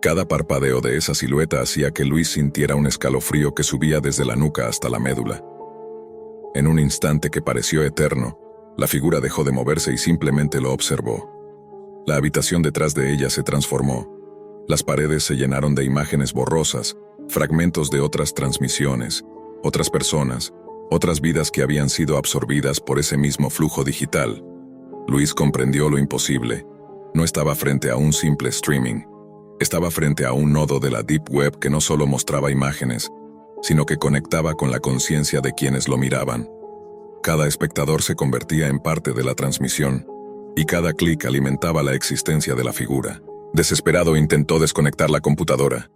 Cada parpadeo de esa silueta hacía que Luis sintiera un escalofrío que subía desde la nuca hasta la médula. En un instante que pareció eterno, la figura dejó de moverse y simplemente lo observó. La habitación detrás de ella se transformó. Las paredes se llenaron de imágenes borrosas, fragmentos de otras transmisiones, otras personas, Otras vidas que habían sido absorbidas por ese mismo flujo digital. Luis comprendió lo imposible. No estaba frente a un simple streaming. Estaba frente a un nodo de la Deep Web que no solo mostraba imágenes, sino que conectaba con la conciencia de quienes lo miraban. Cada espectador se convertía en parte de la transmisión, y cada clic alimentaba la existencia de la figura. Desesperado intentó desconectar la computadora.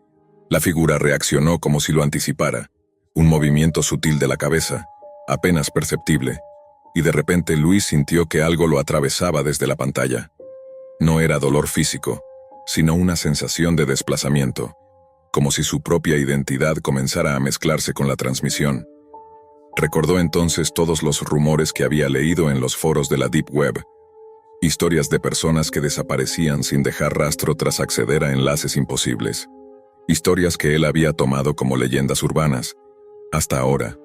La figura reaccionó como si lo anticipara. Un movimiento sutil de la cabeza, apenas perceptible, y de repente Luis sintió que algo lo atravesaba desde la pantalla. No era dolor físico, sino una sensación de desplazamiento, como si su propia identidad comenzara a mezclarse con la transmisión. Recordó entonces todos los rumores que había leído en los foros de la Deep Web, historias de personas que desaparecían sin dejar rastro tras acceder a enlaces imposibles, historias que él había tomado como leyendas urbanas. Hasta ahora,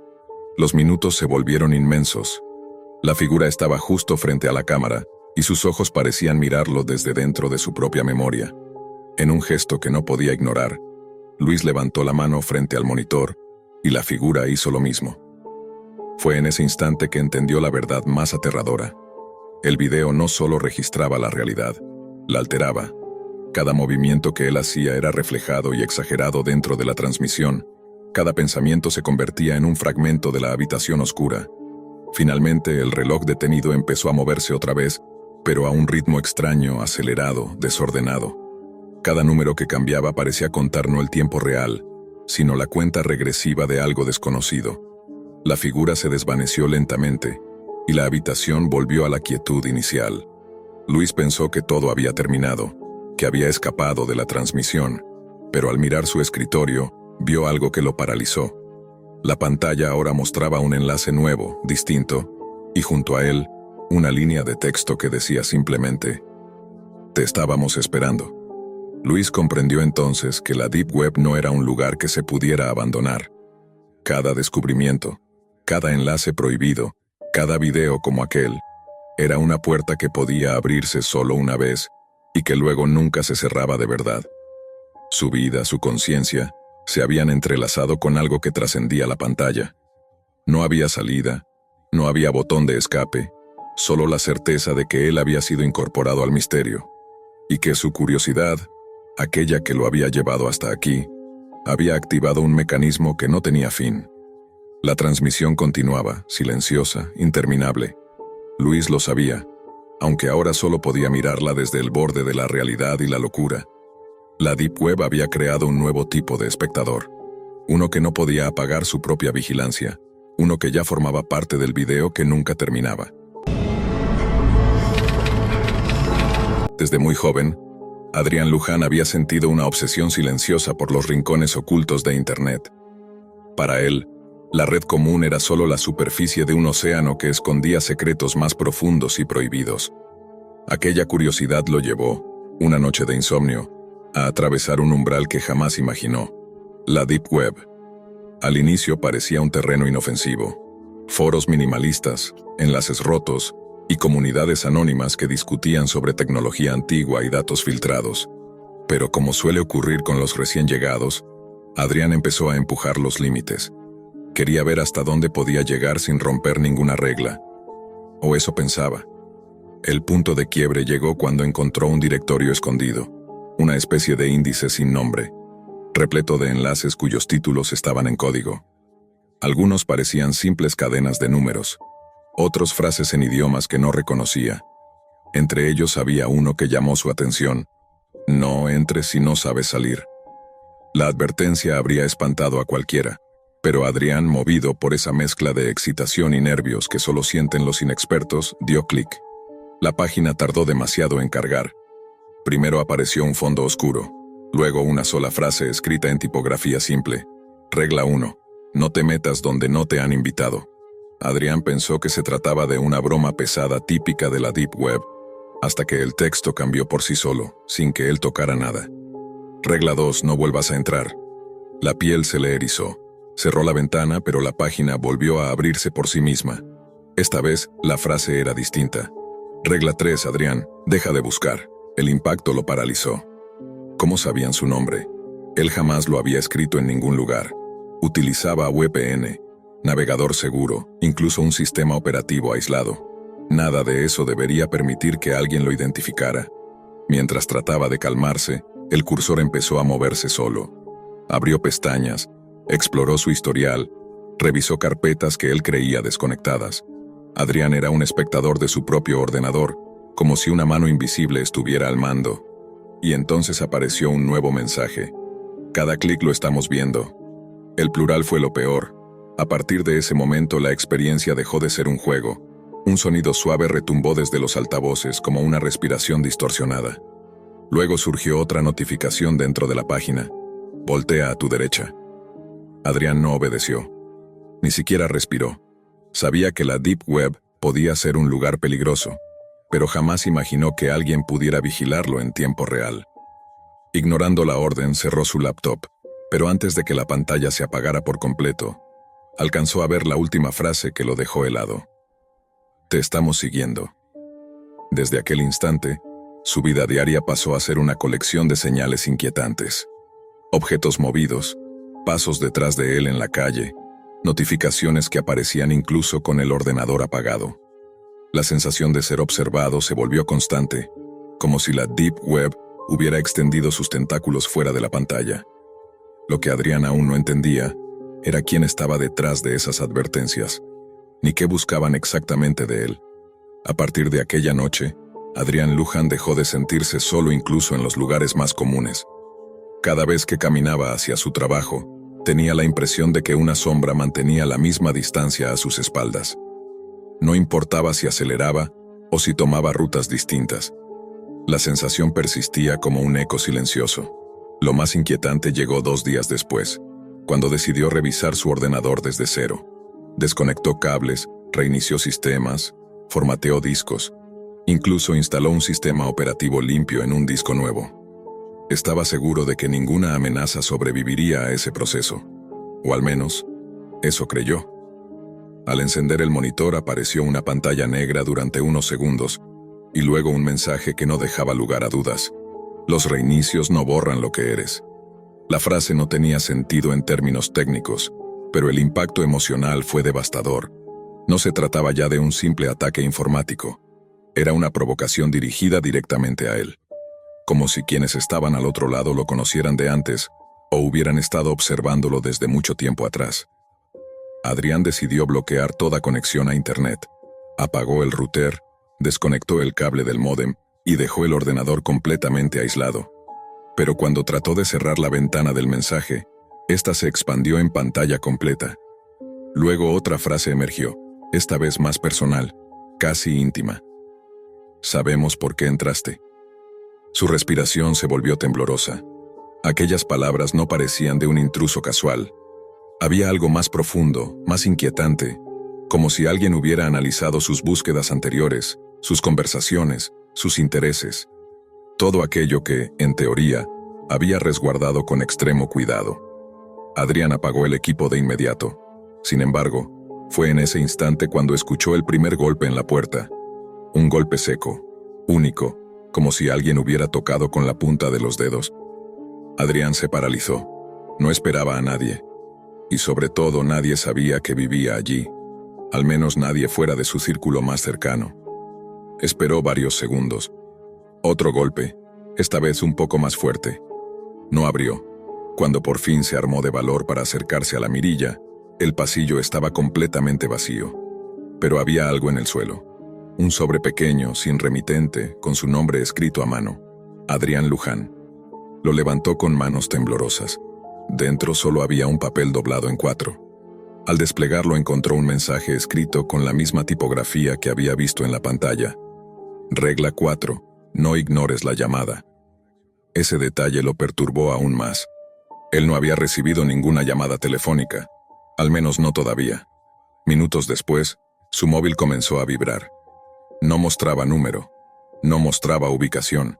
los minutos se volvieron inmensos. La figura estaba justo frente a la cámara, y sus ojos parecían mirarlo desde dentro de su propia memoria. En un gesto que no podía ignorar, Luis levantó la mano frente al monitor, y la figura hizo lo mismo. Fue en ese instante que entendió la verdad más aterradora. El video no solo registraba la realidad, la alteraba. Cada movimiento que él hacía era reflejado y exagerado dentro de la transmisión. Cada pensamiento se convertía en un fragmento de la habitación oscura. Finalmente, el reloj detenido empezó a moverse otra vez, pero a un ritmo extraño, acelerado, desordenado. Cada número que cambiaba parecía contar no el tiempo real, sino la cuenta regresiva de algo desconocido. La figura se desvaneció lentamente, y la habitación volvió a la quietud inicial. Luis pensó que todo había terminado, que había escapado de la transmisión, pero al mirar su escritorio, vio algo que lo paralizó. La pantalla ahora mostraba un enlace nuevo, distinto, y junto a él, una línea de texto que decía simplemente: «Te estábamos esperando». Luis comprendió entonces que la Deep Web no era un lugar que se pudiera abandonar. Cada descubrimiento, cada enlace prohibido, cada video como aquel, era una puerta que podía abrirse solo una vez y que luego nunca se cerraba de verdad. Su vida, su conciencia, se habían entrelazado con algo que trascendía la pantalla. No había salida, no había botón de escape, solo la certeza de que él había sido incorporado al misterio, y que su curiosidad, aquella que lo había llevado hasta aquí, había activado un mecanismo que no tenía fin. La transmisión continuaba, silenciosa, interminable. Luis lo sabía, aunque ahora solo podía mirarla desde el borde de la realidad y la locura. La Deep Web había creado un nuevo tipo de espectador, uno que no podía apagar su propia vigilancia, uno que ya formaba parte del video que nunca terminaba. Desde muy joven, Adrián Luján había sentido una obsesión silenciosa por los rincones ocultos de Internet. Para él, la red común era solo la superficie de un océano que escondía secretos más profundos y prohibidos. Aquella curiosidad lo llevó, una noche de insomnio, a atravesar un umbral que jamás imaginó: la Deep Web. Al inicio parecía un terreno inofensivo. Foros minimalistas, enlaces rotos y comunidades anónimas que discutían sobre tecnología antigua y datos filtrados. Pero como suele ocurrir con los recién llegados, Adrián empezó a empujar los límites. Quería ver hasta dónde podía llegar sin romper ninguna regla. O eso pensaba. El punto de quiebre llegó cuando encontró un directorio escondido, una especie de índice sin nombre, repleto de enlaces cuyos títulos estaban en código. Algunos parecían simples cadenas de números, otros frases en idiomas que no reconocía. Entre ellos había uno que llamó su atención: «No entres si no sabes salir». La advertencia habría espantado a cualquiera, pero Adrián, movido por esa mezcla de excitación y nervios que solo sienten los inexpertos, dio clic. La página tardó demasiado en cargar. Primero apareció un fondo oscuro, luego una sola frase escrita en tipografía simple: «Regla 1. No te metas donde no te han invitado». Adrián pensó que se trataba de una broma pesada típica de la Deep Web, hasta que el texto cambió por sí solo, sin que él tocara nada. Regla 2. No vuelvas a entrar. La piel se le erizó. Cerró la ventana, pero la página volvió a abrirse por sí misma. Esta vez, la frase era distinta. Regla 3. Adrián, deja de buscar. El impacto lo paralizó. ¿Cómo sabían su nombre? Él jamás lo había escrito en ningún lugar. Utilizaba VPN. navegador seguro, incluso un sistema operativo aislado. Nada de eso debería permitir que alguien lo identificara. Mientras trataba de calmarse, el cursor empezó a moverse solo. Abrió pestañas, exploró su historial, revisó carpetas que él creía desconectadas. Adrián era un espectador de su propio ordenador, como si una mano invisible estuviera al mando. Y entonces apareció un nuevo mensaje. Cada clic lo estamos viendo. El plural fue lo peor. A partir de ese momento la experiencia dejó de ser un juego. Un sonido suave retumbó desde los altavoces como una respiración distorsionada. Luego surgió otra notificación dentro de la página. Voltea a tu derecha. Adrián no obedeció. Ni siquiera respiró. Sabía que la Deep Web podía ser un lugar peligroso, pero jamás imaginó que alguien pudiera vigilarlo en tiempo real. Ignorando la orden, cerró su laptop, pero antes de que la pantalla se apagara por completo, alcanzó a ver la última frase que lo dejó helado. Te estamos siguiendo. Desde aquel instante, su vida diaria pasó a ser una colección de señales inquietantes. Objetos movidos, pasos detrás de él en la calle, notificaciones que aparecían incluso con el ordenador apagado. La sensación de ser observado se volvió constante, como si la Deep Web hubiera extendido sus tentáculos fuera de la pantalla. Lo que Adrián aún no entendía era quién estaba detrás de esas advertencias, ni qué buscaban exactamente de él. A partir de aquella noche, Adrián Luján dejó de sentirse solo incluso en los lugares más comunes. Cada vez que caminaba hacia su trabajo, tenía la impresión de que una sombra mantenía la misma distancia a sus espaldas. No importaba si aceleraba o si tomaba rutas distintas. La sensación persistía como un eco silencioso. Lo más inquietante llegó 2 días después, cuando decidió revisar su ordenador desde cero. Desconectó cables, reinició sistemas, formateó discos, incluso instaló un sistema operativo limpio en un disco nuevo. Estaba seguro de que ninguna amenaza sobreviviría a ese proceso, o al menos, eso creyó. Al encender el monitor apareció una pantalla negra durante unos segundos, y luego un mensaje que no dejaba lugar a dudas. Los reinicios no borran lo que eres. La frase no tenía sentido en términos técnicos, pero el impacto emocional fue devastador. No se trataba ya de un simple ataque informático. Era una provocación dirigida directamente a él. Como si quienes estaban al otro lado lo conocieran de antes o hubieran estado observándolo desde mucho tiempo atrás. Adrián decidió bloquear toda conexión a Internet. Apagó el router, desconectó el cable del módem y dejó el ordenador completamente aislado. Pero cuando trató de cerrar la ventana del mensaje, ésta se expandió en pantalla completa. Luego otra frase emergió, esta vez más personal, casi íntima. Sabemos por qué entraste. Su respiración se volvió temblorosa. Aquellas palabras no parecían de un intruso casual. Había algo más profundo, más inquietante, como si alguien hubiera analizado sus búsquedas anteriores, sus conversaciones, sus intereses. Todo aquello que, en teoría, había resguardado con extremo cuidado. Adrián apagó el equipo de inmediato. Sin embargo, fue en ese instante cuando escuchó el primer golpe en la puerta. Un golpe seco, único, como si alguien hubiera tocado con la punta de los dedos. Adrián se paralizó. No esperaba a nadie. Y sobre todo nadie sabía que vivía allí. Al menos nadie fuera de su círculo más cercano. Esperó varios segundos. Otro golpe, esta vez un poco más fuerte. No abrió. Cuando por fin se armó de valor para acercarse a la mirilla, el pasillo estaba completamente vacío. Pero había algo en el suelo. Un sobre pequeño, sin remitente, con su nombre escrito a mano. Adrián Luján. Lo levantó con manos temblorosas. Dentro solo había un papel doblado en 4. Al desplegarlo encontró un mensaje escrito con la misma tipografía que había visto en la pantalla. Regla 4. No ignores la llamada. Ese detalle lo perturbó aún más. Él no había recibido ninguna llamada telefónica. Al menos no todavía. Minutos después, su móvil comenzó a vibrar. No mostraba número. No mostraba ubicación.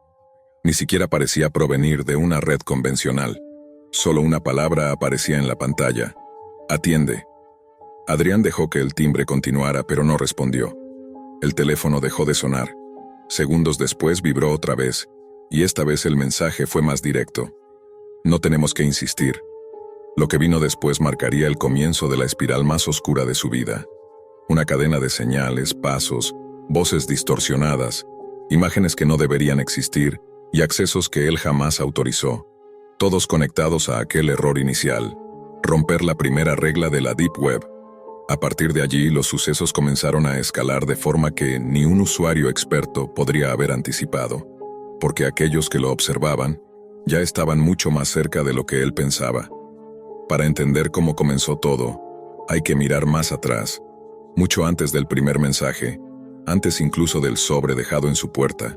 Ni siquiera parecía provenir de una red convencional. Solo una palabra aparecía en la pantalla. Atiende. Adrián dejó que el timbre continuara, pero no respondió. El teléfono dejó de sonar. Segundos después vibró otra vez, y esta vez el mensaje fue más directo. No tenemos que insistir. Lo que vino después marcaría el comienzo de la espiral más oscura de su vida. Una cadena de señales, pasos, voces distorsionadas, imágenes que no deberían existir y accesos que él jamás autorizó, todos conectados a aquel error inicial, romper la primera regla de la Deep Web. A partir de allí, los sucesos comenzaron a escalar de forma que ni un usuario experto podría haber anticipado, porque aquellos que lo observaban ya estaban mucho más cerca de lo que él pensaba. Para entender cómo comenzó todo, hay que mirar más atrás, mucho antes del primer mensaje, antes incluso del sobre dejado en su puerta.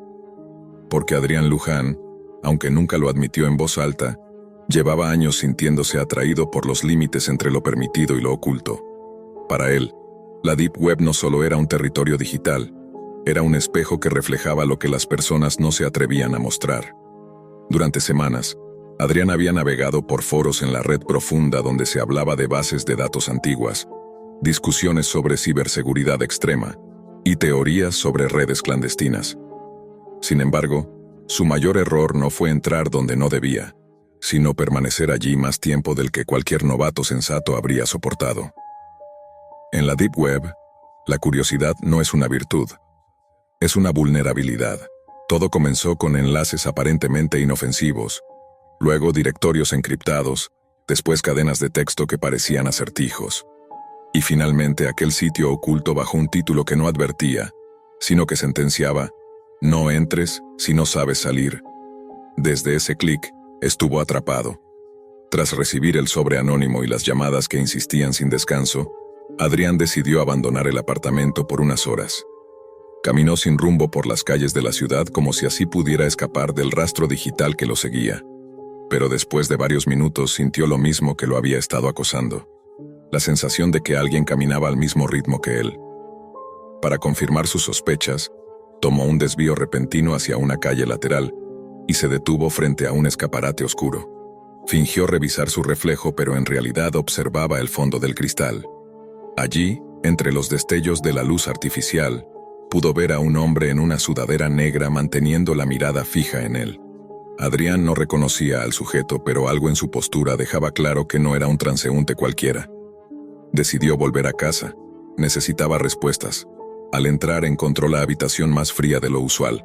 Porque Adrián Luján, aunque nunca lo admitió en voz alta, llevaba años sintiéndose atraído por los límites entre lo permitido y lo oculto. Para él, la Deep Web no solo era un territorio digital, era un espejo que reflejaba lo que las personas no se atrevían a mostrar. Durante semanas, Adrián había navegado por foros en la red profunda donde se hablaba de bases de datos antiguas, discusiones sobre ciberseguridad extrema y teorías sobre redes clandestinas. Sin embargo, su mayor error no fue entrar donde no debía, sino permanecer allí más tiempo del que cualquier novato sensato habría soportado. En la Deep Web, la curiosidad no es una virtud, es una vulnerabilidad. Todo comenzó con enlaces aparentemente inofensivos, luego directorios encriptados, después cadenas de texto que parecían acertijos, y finalmente aquel sitio oculto bajo un título que no advertía, sino que sentenciaba: no entres si no sabes salir. Desde ese clic, estuvo atrapado. Tras recibir el sobre anónimo y las llamadas que insistían sin descanso, Adrián decidió abandonar el apartamento por unas horas. Caminó sin rumbo por las calles de la ciudad como si así pudiera escapar del rastro digital que lo seguía. Pero después de varios minutos sintió lo mismo que lo había estado acosando: la sensación de que alguien caminaba al mismo ritmo que él. Para confirmar sus sospechas, tomó un desvío repentino hacia una calle lateral y se detuvo frente a un escaparate oscuro. Fingió revisar su reflejo, pero en realidad observaba el fondo del cristal. Allí, entre los destellos de la luz artificial, pudo ver a un hombre en una sudadera negra manteniendo la mirada fija en él. Adrián no reconocía al sujeto, pero algo en su postura dejaba claro que no era un transeúnte cualquiera. Decidió volver a casa. Necesitaba respuestas. Al entrar encontró la habitación más fría de lo usual.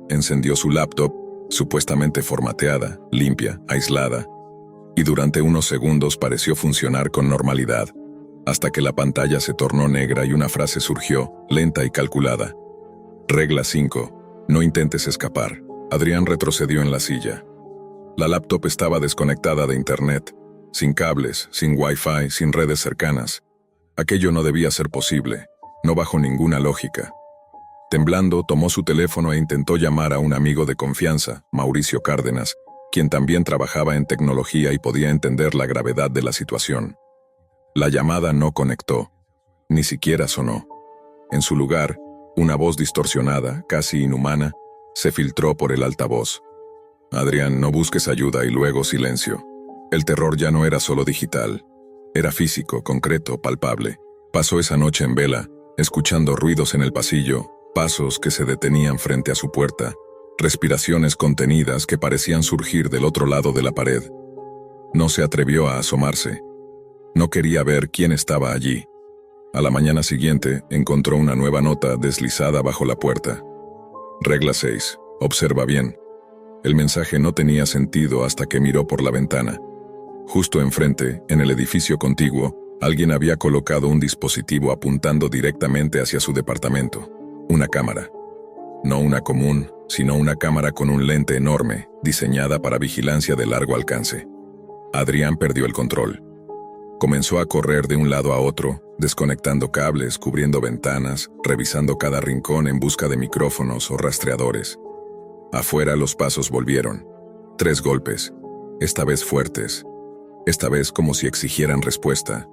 Encendió su laptop, supuestamente formateada, limpia, aislada, y durante unos segundos pareció funcionar con normalidad, hasta que la pantalla se tornó negra y una frase surgió, lenta y calculada. Regla 5. No intentes escapar. Adrián retrocedió en la silla. La laptop estaba desconectada de internet, sin cables, sin wifi, sin redes cercanas. Aquello no debía ser posible, no bajo ninguna lógica. Temblando, tomó su teléfono e intentó llamar a un amigo de confianza, Mauricio Cárdenas, quien también trabajaba en tecnología y podía entender la gravedad de la situación. La llamada no conectó, ni siquiera sonó. En su lugar, una voz distorsionada, casi inhumana, se filtró por el altavoz. Adrián, no busques ayuda, y luego silencio. El terror ya no era solo digital, era físico, concreto, palpable. Pasó esa noche en vela, escuchando ruidos en el pasillo, pasos que se detenían frente a su puerta, respiraciones contenidas que parecían surgir del otro lado de la pared. No se atrevió a asomarse. No quería ver quién estaba allí. A la mañana siguiente, encontró una nueva nota deslizada bajo la puerta. Regla 6. Observa bien. El mensaje no tenía sentido hasta que miró por la ventana. Justo enfrente, en el edificio contiguo, alguien había colocado un dispositivo apuntando directamente hacia su departamento. Una cámara. No una común, sino una cámara con un lente enorme, diseñada para vigilancia de largo alcance. Adrián perdió el control. Comenzó a correr de un lado a otro, desconectando cables, cubriendo ventanas, revisando cada rincón en busca de micrófonos o rastreadores. Afuera los pasos volvieron. 3 golpes, esta vez fuertes, esta vez como si exigieran respuesta.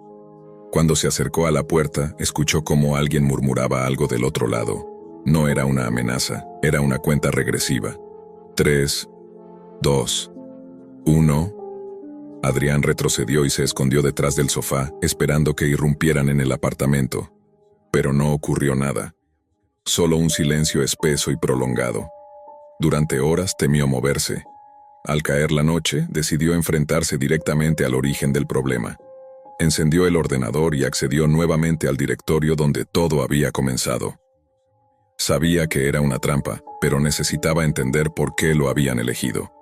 Cuando se acercó a la puerta, escuchó cómo alguien murmuraba algo del otro lado. No era una amenaza, era una cuenta regresiva. 3, 2, 1... Adrián retrocedió y se escondió detrás del sofá, esperando que irrumpieran en el apartamento. Pero no ocurrió nada. Solo un silencio espeso y prolongado. Durante horas temió moverse. Al caer la noche, decidió enfrentarse directamente al origen del problema. Encendió el ordenador y accedió nuevamente al directorio donde todo había comenzado. Sabía que era una trampa, pero necesitaba entender por qué lo habían elegido.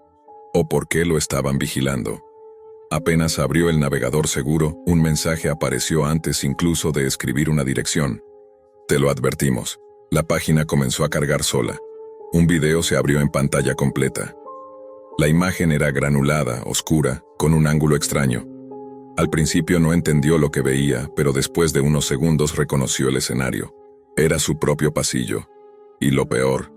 O por qué lo estaban vigilando. Apenas abrió el navegador seguro, un mensaje apareció antes incluso de escribir una dirección. Te lo advertimos. La página comenzó a cargar sola. Un video se abrió en pantalla completa. La imagen era granulada, oscura, con un ángulo extraño. Al principio no entendió lo que veía, pero después de unos segundos reconoció el escenario. Era su propio pasillo. Y lo peor,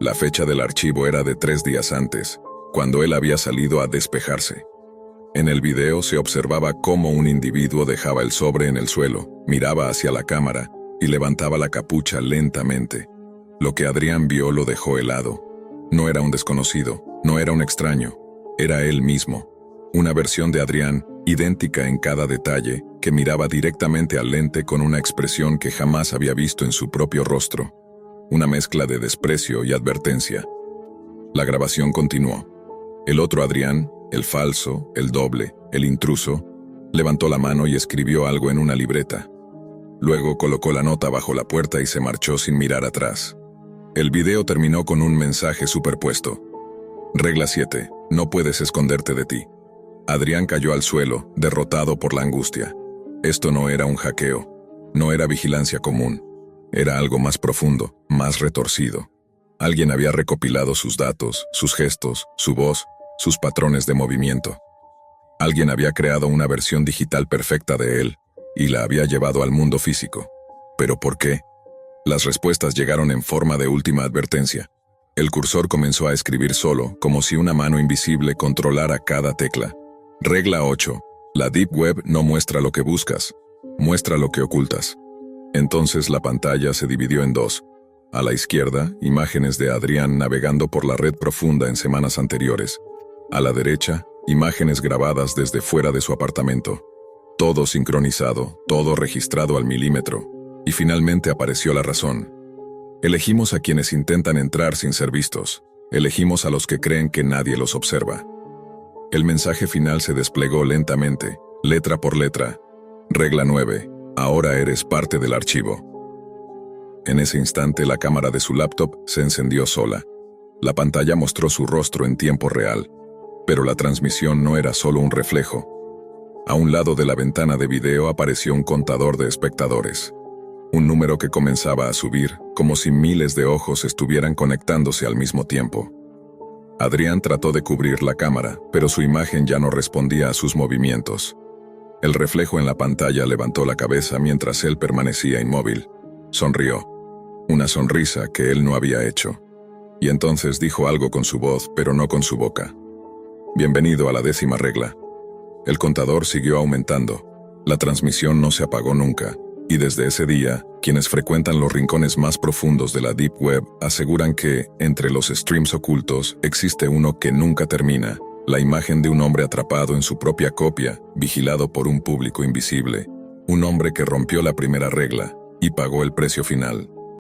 la fecha del archivo era de 3 días antes, cuando él había salido a despejarse. En el video se observaba cómo un individuo dejaba el sobre en el suelo, miraba hacia la cámara y levantaba la capucha lentamente. Lo que Adrián vio lo dejó helado. No era un desconocido, no era un extraño, era él mismo. Una versión de Adrián, idéntica en cada detalle, que miraba directamente al lente con una expresión que jamás había visto en su propio rostro. Una mezcla de desprecio y advertencia. La grabación continuó. El otro Adrián, el falso, el doble, el intruso, levantó la mano y escribió algo en una libreta. Luego colocó la nota bajo la puerta y se marchó sin mirar atrás. El video terminó con un mensaje superpuesto. Regla 7. No puedes esconderte de ti. Adrián cayó al suelo, derrotado por la angustia. Esto no era un hackeo. No era vigilancia común. Era algo más profundo, más retorcido. Alguien había recopilado sus datos, sus gestos, su voz, sus patrones de movimiento. Alguien había creado una versión digital perfecta de él y la había llevado al mundo físico. ¿Pero por qué? Las respuestas llegaron en forma de última advertencia. El cursor comenzó a escribir solo, como si una mano invisible controlara cada tecla. Regla 8. La Deep Web no muestra lo que buscas, muestra lo que ocultas. Entonces la pantalla se dividió en dos. A la izquierda, imágenes de Adrián navegando por la red profunda en semanas anteriores. A la derecha, imágenes grabadas desde fuera de su apartamento. Todo sincronizado, todo registrado al milímetro. Y finalmente apareció la razón. Elegimos a quienes intentan entrar sin ser vistos. Elegimos a los que creen que nadie los observa. El mensaje final se desplegó lentamente, letra por letra. Regla 9. Ahora eres parte del archivo. En ese instante la cámara de su laptop se encendió sola. La pantalla mostró su rostro en tiempo real. Pero la transmisión no era solo un reflejo. A un lado de la ventana de video apareció un contador de espectadores. Un número que comenzaba a subir, como si miles de ojos estuvieran conectándose al mismo tiempo. Adrián trató de cubrir la cámara, pero su imagen ya no respondía a sus movimientos. El reflejo en la pantalla levantó la cabeza mientras él permanecía inmóvil. Sonrió. Una sonrisa que él no había hecho. Y entonces dijo algo con su voz, pero no con su boca. Bienvenido a la 10ª regla. El contador siguió aumentando. La transmisión no se apagó nunca. Y desde ese día, quienes frecuentan los rincones más profundos de la Deep Web aseguran que, entre los streams ocultos, existe uno que nunca termina, la imagen de un hombre atrapado en su propia copia, vigilado por un público invisible, un hombre que rompió la primera regla y pagó el precio final.